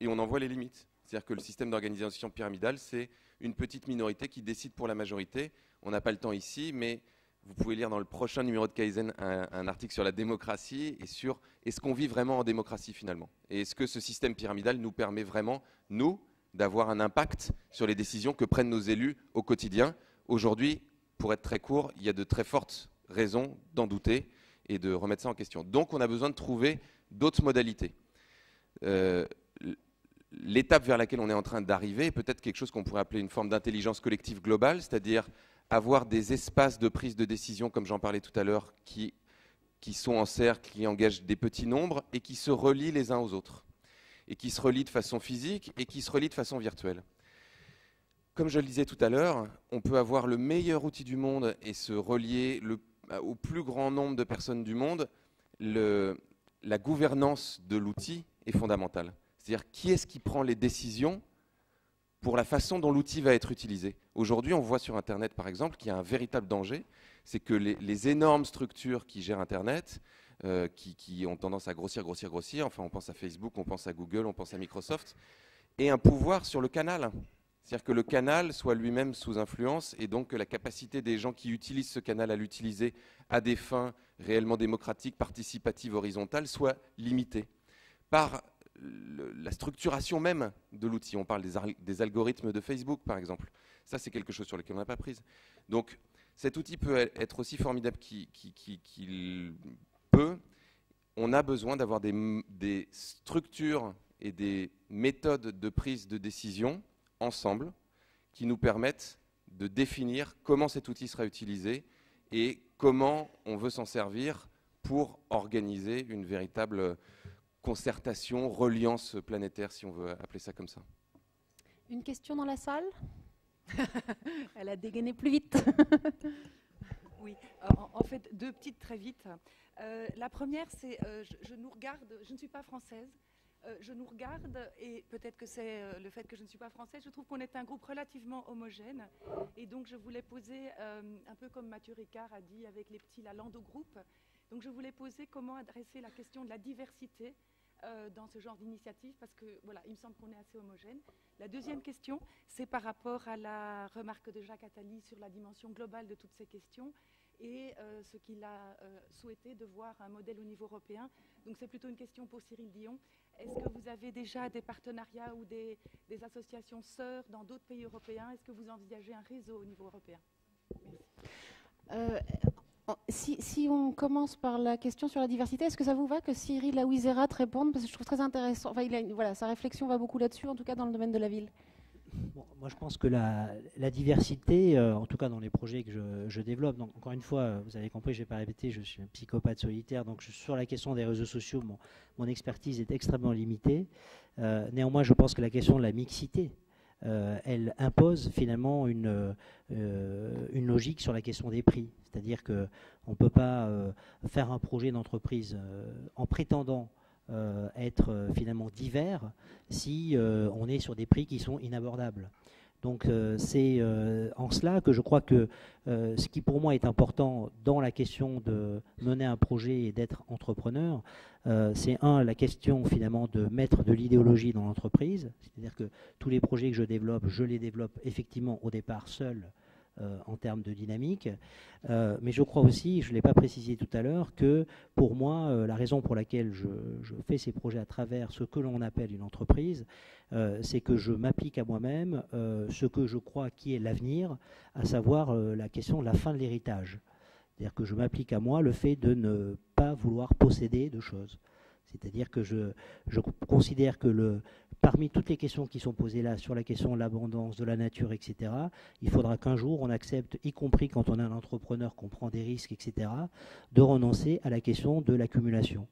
Et on en voit les limites. C'est-à-dire que le système d'organisation pyramidal, c'est une petite minorité qui décide pour la majorité. On n'a pas le temps ici, mais vous pouvez lire dans le prochain numéro de Kaizen un article sur la démocratie et sur est-ce qu'on vit vraiment en démocratie finalement. Et est-ce que ce système pyramidal nous permet vraiment, nous, d'avoir un impact sur les décisions que prennent nos élus au quotidien. Aujourd'hui, pour être très court, il y a de très fortes raisons d'en douter et de remettre ça en question. Donc on a besoin de trouver d'autres modalités. L'étape vers laquelle on est en train d'arriver est peut-être quelque chose qu'on pourrait appeler une forme d'intelligence collective globale, c'est-à-dire avoir des espaces de prise de décision, comme j'en parlais tout à l'heure, qui sont en cercle, qui engagent des petits nombres et qui se relient les uns aux autres, et qui se relient de façon physique et qui se relient de façon virtuelle. Comme je le disais tout à l'heure, on peut avoir le meilleur outil du monde et se relier au plus grand nombre de personnes du monde. La gouvernance de l'outil est fondamentale. C'est-à-dire qui est-ce qui prend les décisions pour la façon dont l'outil va être utilisé. Aujourd'hui, on voit sur Internet, par exemple, qu'il y a un véritable danger. C'est que les énormes structures qui gèrent Internet, qui ont tendance à grossir, enfin on pense à Facebook, on pense à Google, on pense à Microsoft, aient un pouvoir sur le canal. C'est-à-dire que le canal soit lui-même sous influence et donc que la capacité des gens qui utilisent ce canal à l'utiliser à des fins réellement démocratiques, participatives, horizontales, soit limitée par la structuration même de l'outil. On parle des algorithmes de Facebook, par exemple. Ça, c'est quelque chose sur lequel on n'a pas prise. Donc, cet outil peut être aussi formidable qu'il peut. On a besoin d'avoir des structures et des méthodes de prise de décision ensemble qui nous permettent de définir comment cet outil sera utilisé et comment on veut s'en servir pour organiser une véritable concertation, reliance planétaire, si on veut appeler ça comme ça. Une question dans la salle? Elle a dégainé plus vite. Oui, en fait, deux petites très vite. La première, c'est je nous regarde, je ne suis pas française, je nous regarde et peut-être que c'est le fait que je ne suis pas française, je trouve qu'on est un groupe relativement homogène et donc je voulais poser, un peu comme Mathieu Ricard a dit avec les petits, la lande au groupe, donc je voulais poser comment adresser la question de la diversité dans ce genre d'initiative parce que voilà, il me semble qu'on est assez homogène. La deuxième question, c'est par rapport à la remarque de Jacques Attali sur la dimension globale de toutes ces questions et ce qu'il a souhaité de voir un modèle au niveau européen. Donc c'est plutôt une question pour Cyril Dion. Est-ce que vous avez déjà des partenariats ou des associations sœurs dans d'autres pays européens? Est-ce que vous envisagez un réseau au niveau européen? Merci. Si on commence par la question sur la diversité, est-ce que ça vous va que Cyril Aouizerat réponde? Parce que je trouve très intéressant. Enfin, voilà, sa réflexion va beaucoup là-dessus, en tout cas dans le domaine de la ville. Bon, moi, je pense que la diversité, en tout cas dans les projets que je développe, donc encore une fois, vous avez compris, je ne vais pas répéter, je suis un psychopathe solitaire, donc sur la question des réseaux sociaux, mon expertise est extrêmement limitée. Néanmoins, je pense que la question de la mixité, elle impose finalement une logique sur la question des prix. C'est-à-dire qu'on ne peut pas faire un projet d'entreprise en prétendant être finalement divers si on est sur des prix qui sont inabordables. Donc c'est en cela que je crois que ce qui pour moi est important dans la question de mener un projet et d'être entrepreneur, c'est la question finalement de mettre de l'idéologie dans l'entreprise, c'est-à-dire que tous les projets que je les développe effectivement au départ seuls en termes de dynamique, mais je crois aussi, je ne l'ai pas précisé tout à l'heure, que pour moi, la raison pour laquelle je fais ces projets à travers ce que l'on appelle une entreprise, c'est que je m'applique à moi-même ce que je crois qui est l'avenir, à savoir la question de la fin de l'héritage. C'est-à-dire que je m'applique à moi le fait de ne pas vouloir posséder de choses. C'est-à-dire que je considère que parmi toutes les questions qui sont posées là, sur la question de l'abondance, de la nature, etc., il faudra qu'un jour on accepte, y compris quand on est un entrepreneur, qu'on prend des risques, etc., de renoncer à la question de l'accumulation.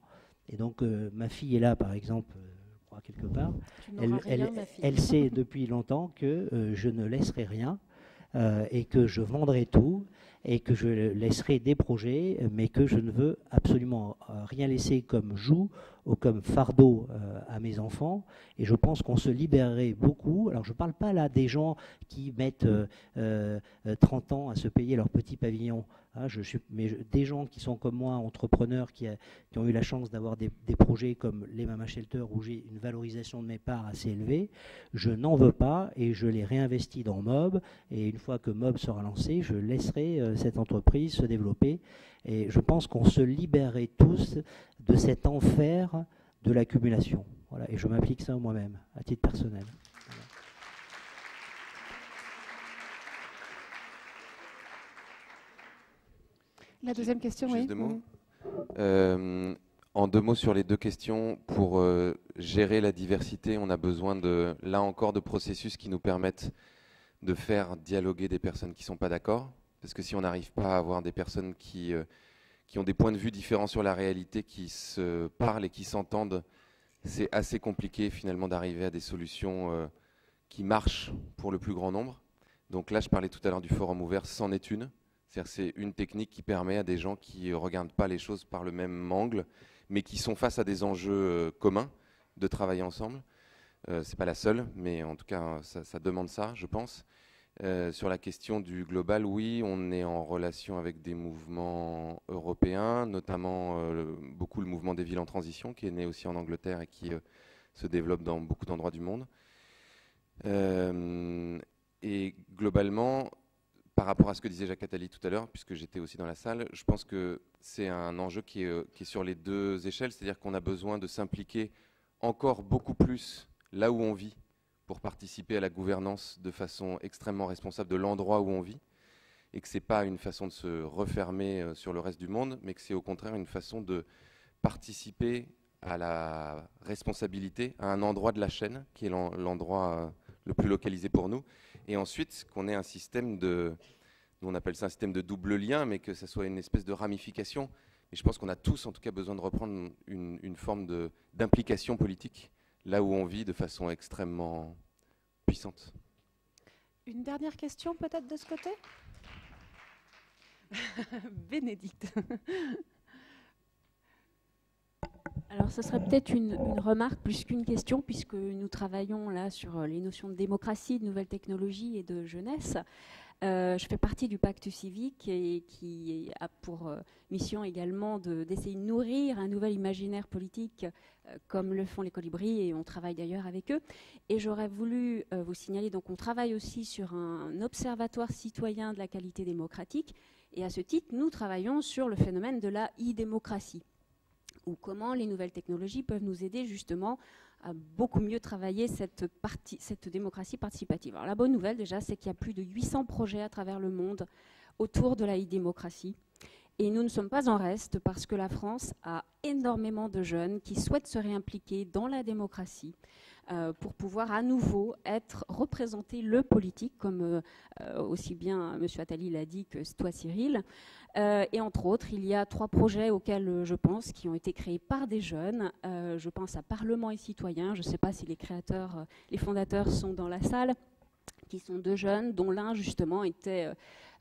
Et donc, ma fille est là, par exemple, je crois quelque part. Tu n'auras rien, ma fille. Elle sait depuis longtemps que je ne laisserai rien et que je vendrai tout et que je laisserai des projets, mais que je ne veux absolument rien laisser comme joug ou comme fardeau à mes enfants. Et je pense qu'on se libérerait beaucoup. Alors, je ne parle pas là des gens qui mettent 30 ans à se payer leur petit pavillon. Hein, mais des gens qui sont comme moi, entrepreneurs, qui ont eu la chance d'avoir des projets comme les Mama Shelter, où j'ai une valorisation de mes parts assez élevée, je n'en veux pas et je les réinvestis dans Mob. Et une fois que Mob sera lancé, je laisserai cette entreprise se développer. Et je pense qu'on se libérerait tous de cet enfer de l'accumulation. Voilà. Et je m'applique ça moi-même, à titre personnel. Voilà. La deuxième question, Juste oui. deux mots. En 2 mots sur les 2 questions, pour gérer la diversité, on a besoin là encore de processus qui nous permettent de faire dialoguer des personnes qui ne sont pas d'accord. Parce que si on n'arrive pas à avoir des personnes qui ont des points de vue différents sur la réalité, qui se parlent et qui s'entendent, c'est assez compliqué finalement d'arriver à des solutions qui marchent pour le plus grand nombre. Donc là, je parlais tout à l'heure du forum ouvert, c'en est une. C'est-à-dire c'est une technique qui permet à des gens qui ne regardent pas les choses par le même angle, mais qui sont face à des enjeux communs, de travailler ensemble. Ce n'est pas la seule, mais en tout cas, ça demande ça, je pense. Sur la question du global, oui, on est en relation avec des mouvements européens, notamment beaucoup le mouvement des villes en transition, qui est né aussi en Angleterre et qui se développe dans beaucoup d'endroits du monde. Et globalement, par rapport à ce que disait Jacques Attali tout à l'heure, puisque j'étais aussi dans la salle, je pense que c'est un enjeu qui est sur les 2 échelles, c'est-à-dire qu'on a besoin de s'impliquer encore beaucoup plus là où on vit pour participer à la gouvernance de façon extrêmement responsable de l'endroit où on vit, et que ce n'est pas une façon de se refermer sur le reste du monde, mais que c'est au contraire une façon de participer à la responsabilité à un endroit de la chaîne, qui est l'endroit le plus localisé pour nous. Et ensuite, qu'on ait un système on appelle ça un système de double lien, mais que ça soit une espèce de ramification. Et je pense qu'on a tous, en tout cas, besoin de reprendre une forme d'implication politique, là où on vit de façon extrêmement puissante. Une dernière question peut-être de ce côté? Bénédicte. Alors, ce serait peut-être une remarque plus qu'une question, puisque nous travaillons là sur les notions de démocratie, de nouvelles technologies et de jeunesse. Je fais partie du pacte civique et qui a pour mission également d'essayer de nourrir un nouvel imaginaire politique comme le font les colibris, et on travaille d'ailleurs avec eux. Et j'aurais voulu vous signaler, donc on travaille aussi sur un observatoire citoyen de la qualité démocratique, et à ce titre, nous travaillons sur le phénomène de la e-démocratie, ou comment les nouvelles technologies peuvent nous aider justement à beaucoup mieux travailler cette démocratie participative. Alors la bonne nouvelle déjà, c'est qu'il y a plus de 800 projets à travers le monde autour de la e-démocratie. Et nous ne sommes pas en reste parce que la France a énormément de jeunes qui souhaitent se réimpliquer dans la démocratie pour pouvoir à nouveau représenter le politique, comme aussi bien M. Attali l'a dit que toi Cyril. Et entre autres, il y a 3 projets auxquels je pense, qui ont été créés par des jeunes. Je pense à Parlement et Citoyens. Je ne sais pas si les fondateurs sont dans la salle, qui sont 2 jeunes, dont l'un justement était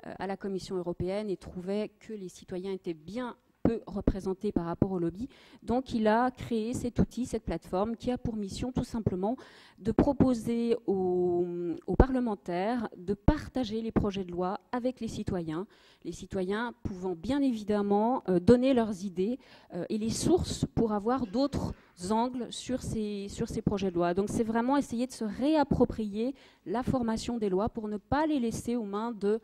à la Commission européenne et trouvait que les citoyens étaient bien peu représentés par rapport au lobby. Donc il a créé cet outil, cette plateforme, qui a pour mission tout simplement de proposer aux parlementaires de partager les projets de loi avec les citoyens pouvant bien évidemment donner leurs idées et les sources pour avoir d'autres angles sur ces projets de loi. Donc c'est vraiment essayer de se réapproprier la formation des lois pour ne pas les laisser aux mains de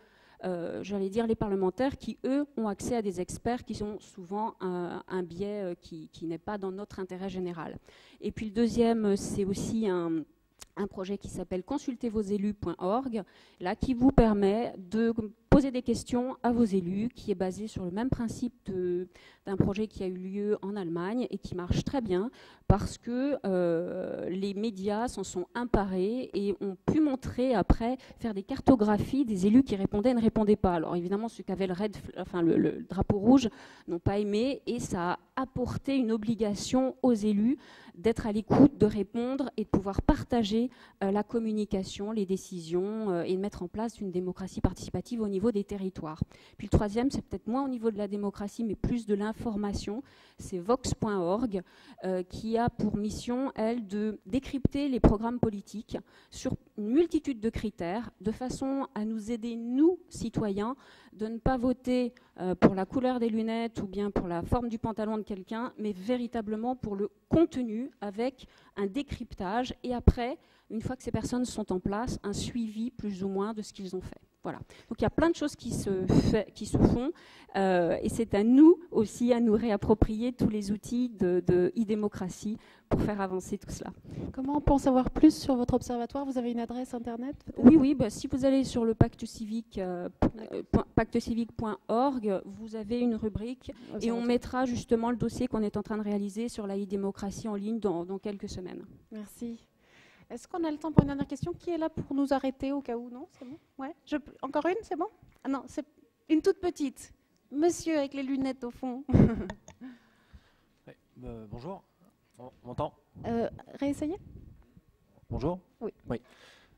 j'allais dire les parlementaires qui, eux, ont accès à des experts qui sont souvent un biais qui n'est pas dans notre intérêt général. Et puis le deuxième, c'est aussi un projet qui s'appelle consultezvosélus.org, là, qui vous permet de poser des questions à vos élus, qui est basé sur le même principe d'un projet qui a eu lieu en Allemagne et qui marche très bien parce que les médias s'en sont emparés et ont pu montrer après, faire des cartographies des élus qui répondaient et ne répondaient pas. Alors évidemment, ceux qui avaient le drapeau rouge n'ont pas aimé et ça a apporter une obligation aux élus d'être à l'écoute, de répondre et de pouvoir partager la communication, les décisions et de mettre en place une démocratie participative au niveau des territoires. Puis le troisième, c'est peut-être moins au niveau de la démocratie, mais plus de l'information. C'est Vox.org qui a pour mission, elle, de décrypter les programmes politiques sur une multitude de critères, de façon à nous aider, nous, citoyens, de ne pas voter pour la couleur des lunettes ou bien pour la forme du pantalon de quelqu'un, mais véritablement pour le contenu avec un décryptage et après, une fois que ces personnes sont en place, un suivi plus ou moins de ce qu'ils ont fait. Voilà. Donc il y a plein de choses qui se font et c'est à nous aussi à nous réapproprier tous les outils de e-démocratie pour faire avancer tout cela. Comment on peut en savoir plus sur votre observatoire? Vous avez une adresse internet? Oui, bah, si vous allez sur le pacte civique, pactecivique.org, vous avez une rubrique et on mettra justement le dossier qu'on est en train de réaliser sur la e-démocratie en ligne dans quelques semaines. Merci. Est-ce qu'on a le temps pour une dernière question? Qui est là pour nous arrêter au cas où? Non, c'est bon? Ouais. Encore une, c'est bon? Ah non, c'est une toute petite. Monsieur avec les lunettes au fond. Ouais, bonjour, on m'entend? Réessayez? Bonjour. Oui. Oui.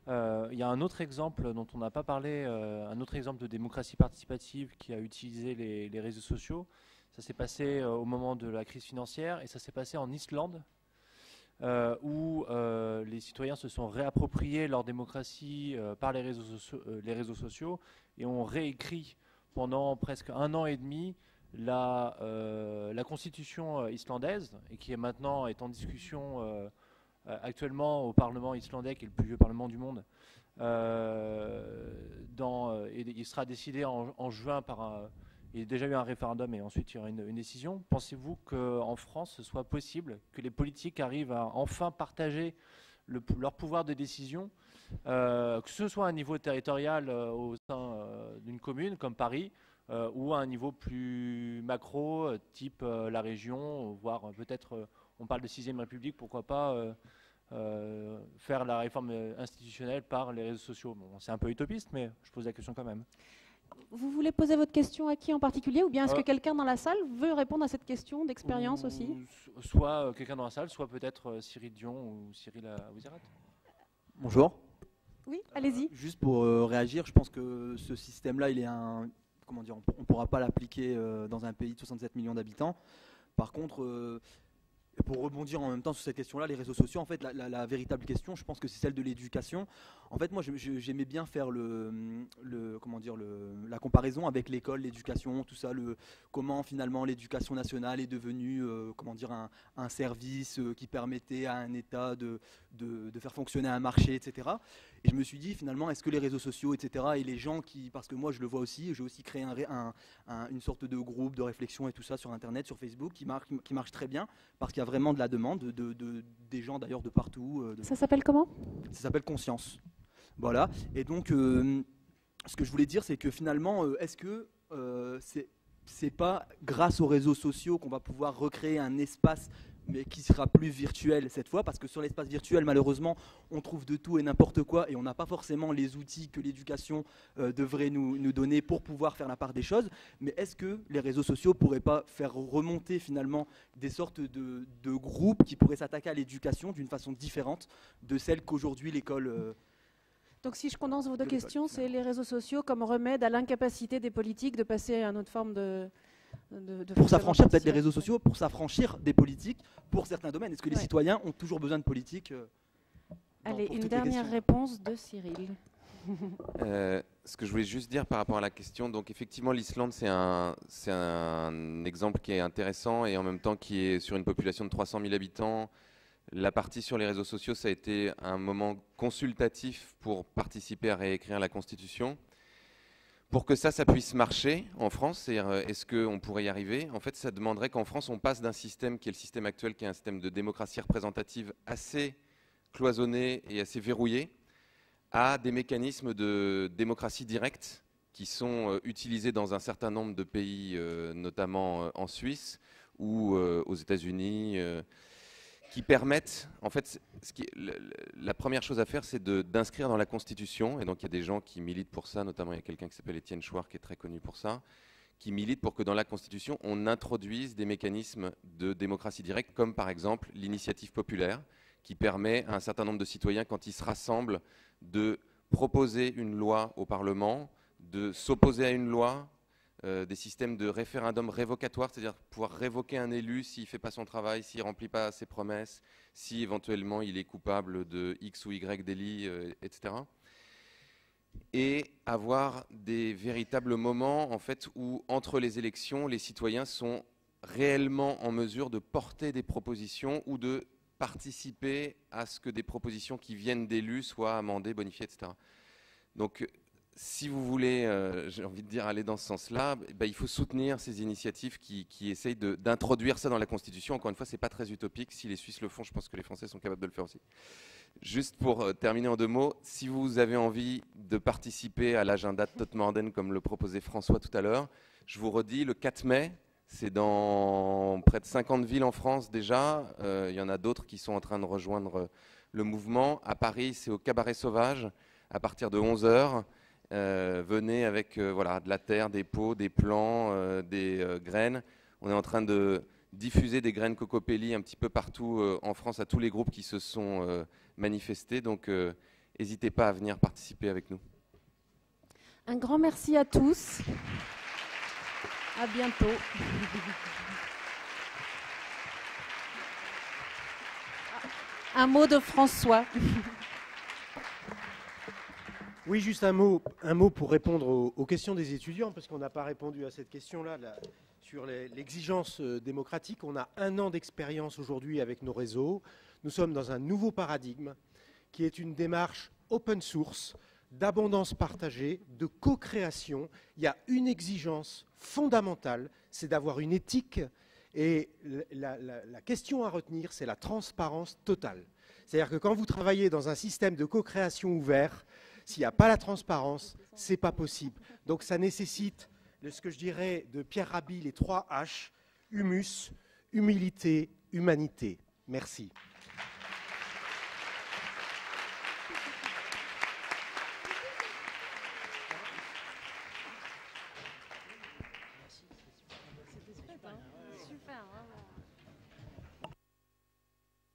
Il y a un autre exemple dont on n'a pas parlé, un autre exemple de démocratie participative qui a utilisé les réseaux sociaux. Ça s'est passé au moment de la crise financière et ça s'est passé en Islande. Où les citoyens se sont réappropriés leur démocratie par les réseaux sociaux et ont réécrit pendant presque 1 an et demi la constitution islandaise et qui est maintenant en discussion actuellement au Parlement islandais, qui est le plus vieux Parlement du monde. Et il sera décidé en juin par il y a déjà eu un référendum et ensuite il y aura une décision. Pensez-vous qu'en France, ce soit possible que les politiques arrivent à enfin partager leur pouvoir de décision, que ce soit à un niveau territorial au sein d'une commune comme Paris, ou à un niveau plus macro, type la région, voire peut-être, on parle de 6e République, pourquoi pas faire la réforme institutionnelle par les réseaux sociaux. Bon, c'est un peu utopiste, mais je pose la question quand même. Vous voulez poser votre question à qui en particulier, ou bien est-ce que quelqu'un dans la salle veut répondre à cette question d'expérience aussi? Soit quelqu'un dans la salle, soit peut-être Cyril Dion ou Cyril Aouzirat. Bonjour. Oui, allez-y. Juste pour réagir, je pense que ce système-là, il est comment dire, on ne pourra pas l'appliquer dans un pays de 67 millions d'habitants. Par contre, pour rebondir en même temps sur cette question-là, les réseaux sociaux, en fait, la véritable question, je pense que c'est celle de l'éducation. En fait, moi, j'aimais bien faire la comparaison avec l'école, l'éducation, tout ça, comment finalement l'éducation nationale est devenue, un service qui permettait à un État de faire fonctionner un marché, etc. Et je me suis dit, finalement, est-ce que les réseaux sociaux, etc., et les gens parce que moi, je le vois aussi, j'ai aussi créé une sorte de groupe de réflexion et tout ça sur Internet, sur Facebook, qui marche très bien, parce qu'il y a vraiment de la demande, des gens d'ailleurs de partout. Ça s'appelle comment? Ça s'appelle Conscience. Voilà. Et donc, ce que je voulais dire, c'est que finalement, est-ce que c'est pas grâce aux réseaux sociaux qu'on va pouvoir recréer un espace, mais qui sera plus virtuel cette fois, parce que sur l'espace virtuel, malheureusement, on trouve de tout et n'importe quoi, et on n'a pas forcément les outils que l'éducation devrait nous donner pour pouvoir faire la part des choses. Mais est-ce que les réseaux sociaux pourraient pas faire remonter finalement des sortes de groupes qui pourraient s'attaquer à l'éducation d'une façon différente de celle qu'aujourd'hui l'école... Donc si je condense vos deux questions, c'est les réseaux sociaux comme remède à l'incapacité des politiques de passer à une autre forme de pour s'affranchir peut-être des réseaux sociaux, pour s'affranchir des politiques pour certains domaines. Est-ce que les citoyens ont toujours besoin de politiques Allez, une dernière réponse de Cyril. Ce que je voulais juste dire par rapport à la question, donc effectivement l'Islande c'est un exemple qui est intéressant et en même temps qui est sur une population de 300 000 habitants. La partie sur les réseaux sociaux, ça a été un moment consultatif pour participer à réécrire la Constitution. Pour que ça puisse marcher en France, est-ce qu'on pourrait y arriver? En fait, ça demanderait qu'en France, on passe d'un système qui est le système actuel, qui est un système de démocratie représentative assez cloisonné et assez verrouillé, à des mécanismes de démocratie directe qui sont utilisés dans un certain nombre de pays, notamment en Suisse ou aux États-Unis, qui permettent, en fait, la première chose à faire, c'est d'inscrire dans la Constitution, et donc il y a des gens qui militent pour ça, notamment il y a quelqu'un qui s'appelle Étienne Chouard, qui est très connu pour ça, qui milite pour que dans la Constitution, on introduise des mécanismes de démocratie directe, comme par exemple l'initiative populaire, qui permet à un certain nombre de citoyens, quand ils se rassemblent, de proposer une loi au Parlement, de s'opposer à une loi, des systèmes de référendum révocatoire, c'est-à-dire pouvoir révoquer un élu s'il ne fait pas son travail, s'il ne remplit pas ses promesses, si éventuellement il est coupable de X ou Y délit, etc. Et avoir des véritables moments en fait, où, entre les élections, les citoyens sont réellement en mesure de porter des propositions ou de participer à ce que des propositions qui viennent d'élus soient amendées, bonifiées, etc. Donc, si vous voulez, j'ai envie de dire, aller dans ce sens-là, il faut soutenir ces initiatives qui essayent d'introduire ça dans la Constitution. Encore une fois, ce n'est pas très utopique. Si les Suisses le font, je pense que les Français sont capables de le faire aussi. Juste pour terminer en 2 mots, si vous avez envie de participer à l'agenda de Todmorden, comme le proposait François tout à l'heure, je vous redis, le 4 mai, c'est dans près de 50 villes en France déjà. Il y en a d'autres qui sont en train de rejoindre le mouvement. À Paris, c'est au Cabaret Sauvage, à partir de 11h. Venez avec voilà, de la terre, des pots, des plants, des graines. On est en train de diffuser des graines Cocopelli un petit peu partout en France à tous les groupes qui se sont manifestés. Donc n'hésitez pas à venir participer avec nous. Un grand merci à tous. À bientôt. Un mot de François. Oui, juste un mot pour répondre aux questions des étudiants, parce qu'on n'a pas répondu à cette question-là sur l'exigence démocratique. On a 1 an d'expérience aujourd'hui avec nos réseaux. Nous sommes dans un nouveau paradigme qui est une démarche open source, d'abondance partagée, de co-création. Il y a une exigence fondamentale, c'est d'avoir une éthique. Et la question à retenir, c'est la transparence totale. C'est-à-dire que quand vous travaillez dans un système de co-création ouvert, s'il n'y a pas la transparence, ce n'est pas possible. Donc ça nécessite, ce que je dirais de Pierre Rabhi, les 3 H, humus, humilité, humanité. Merci.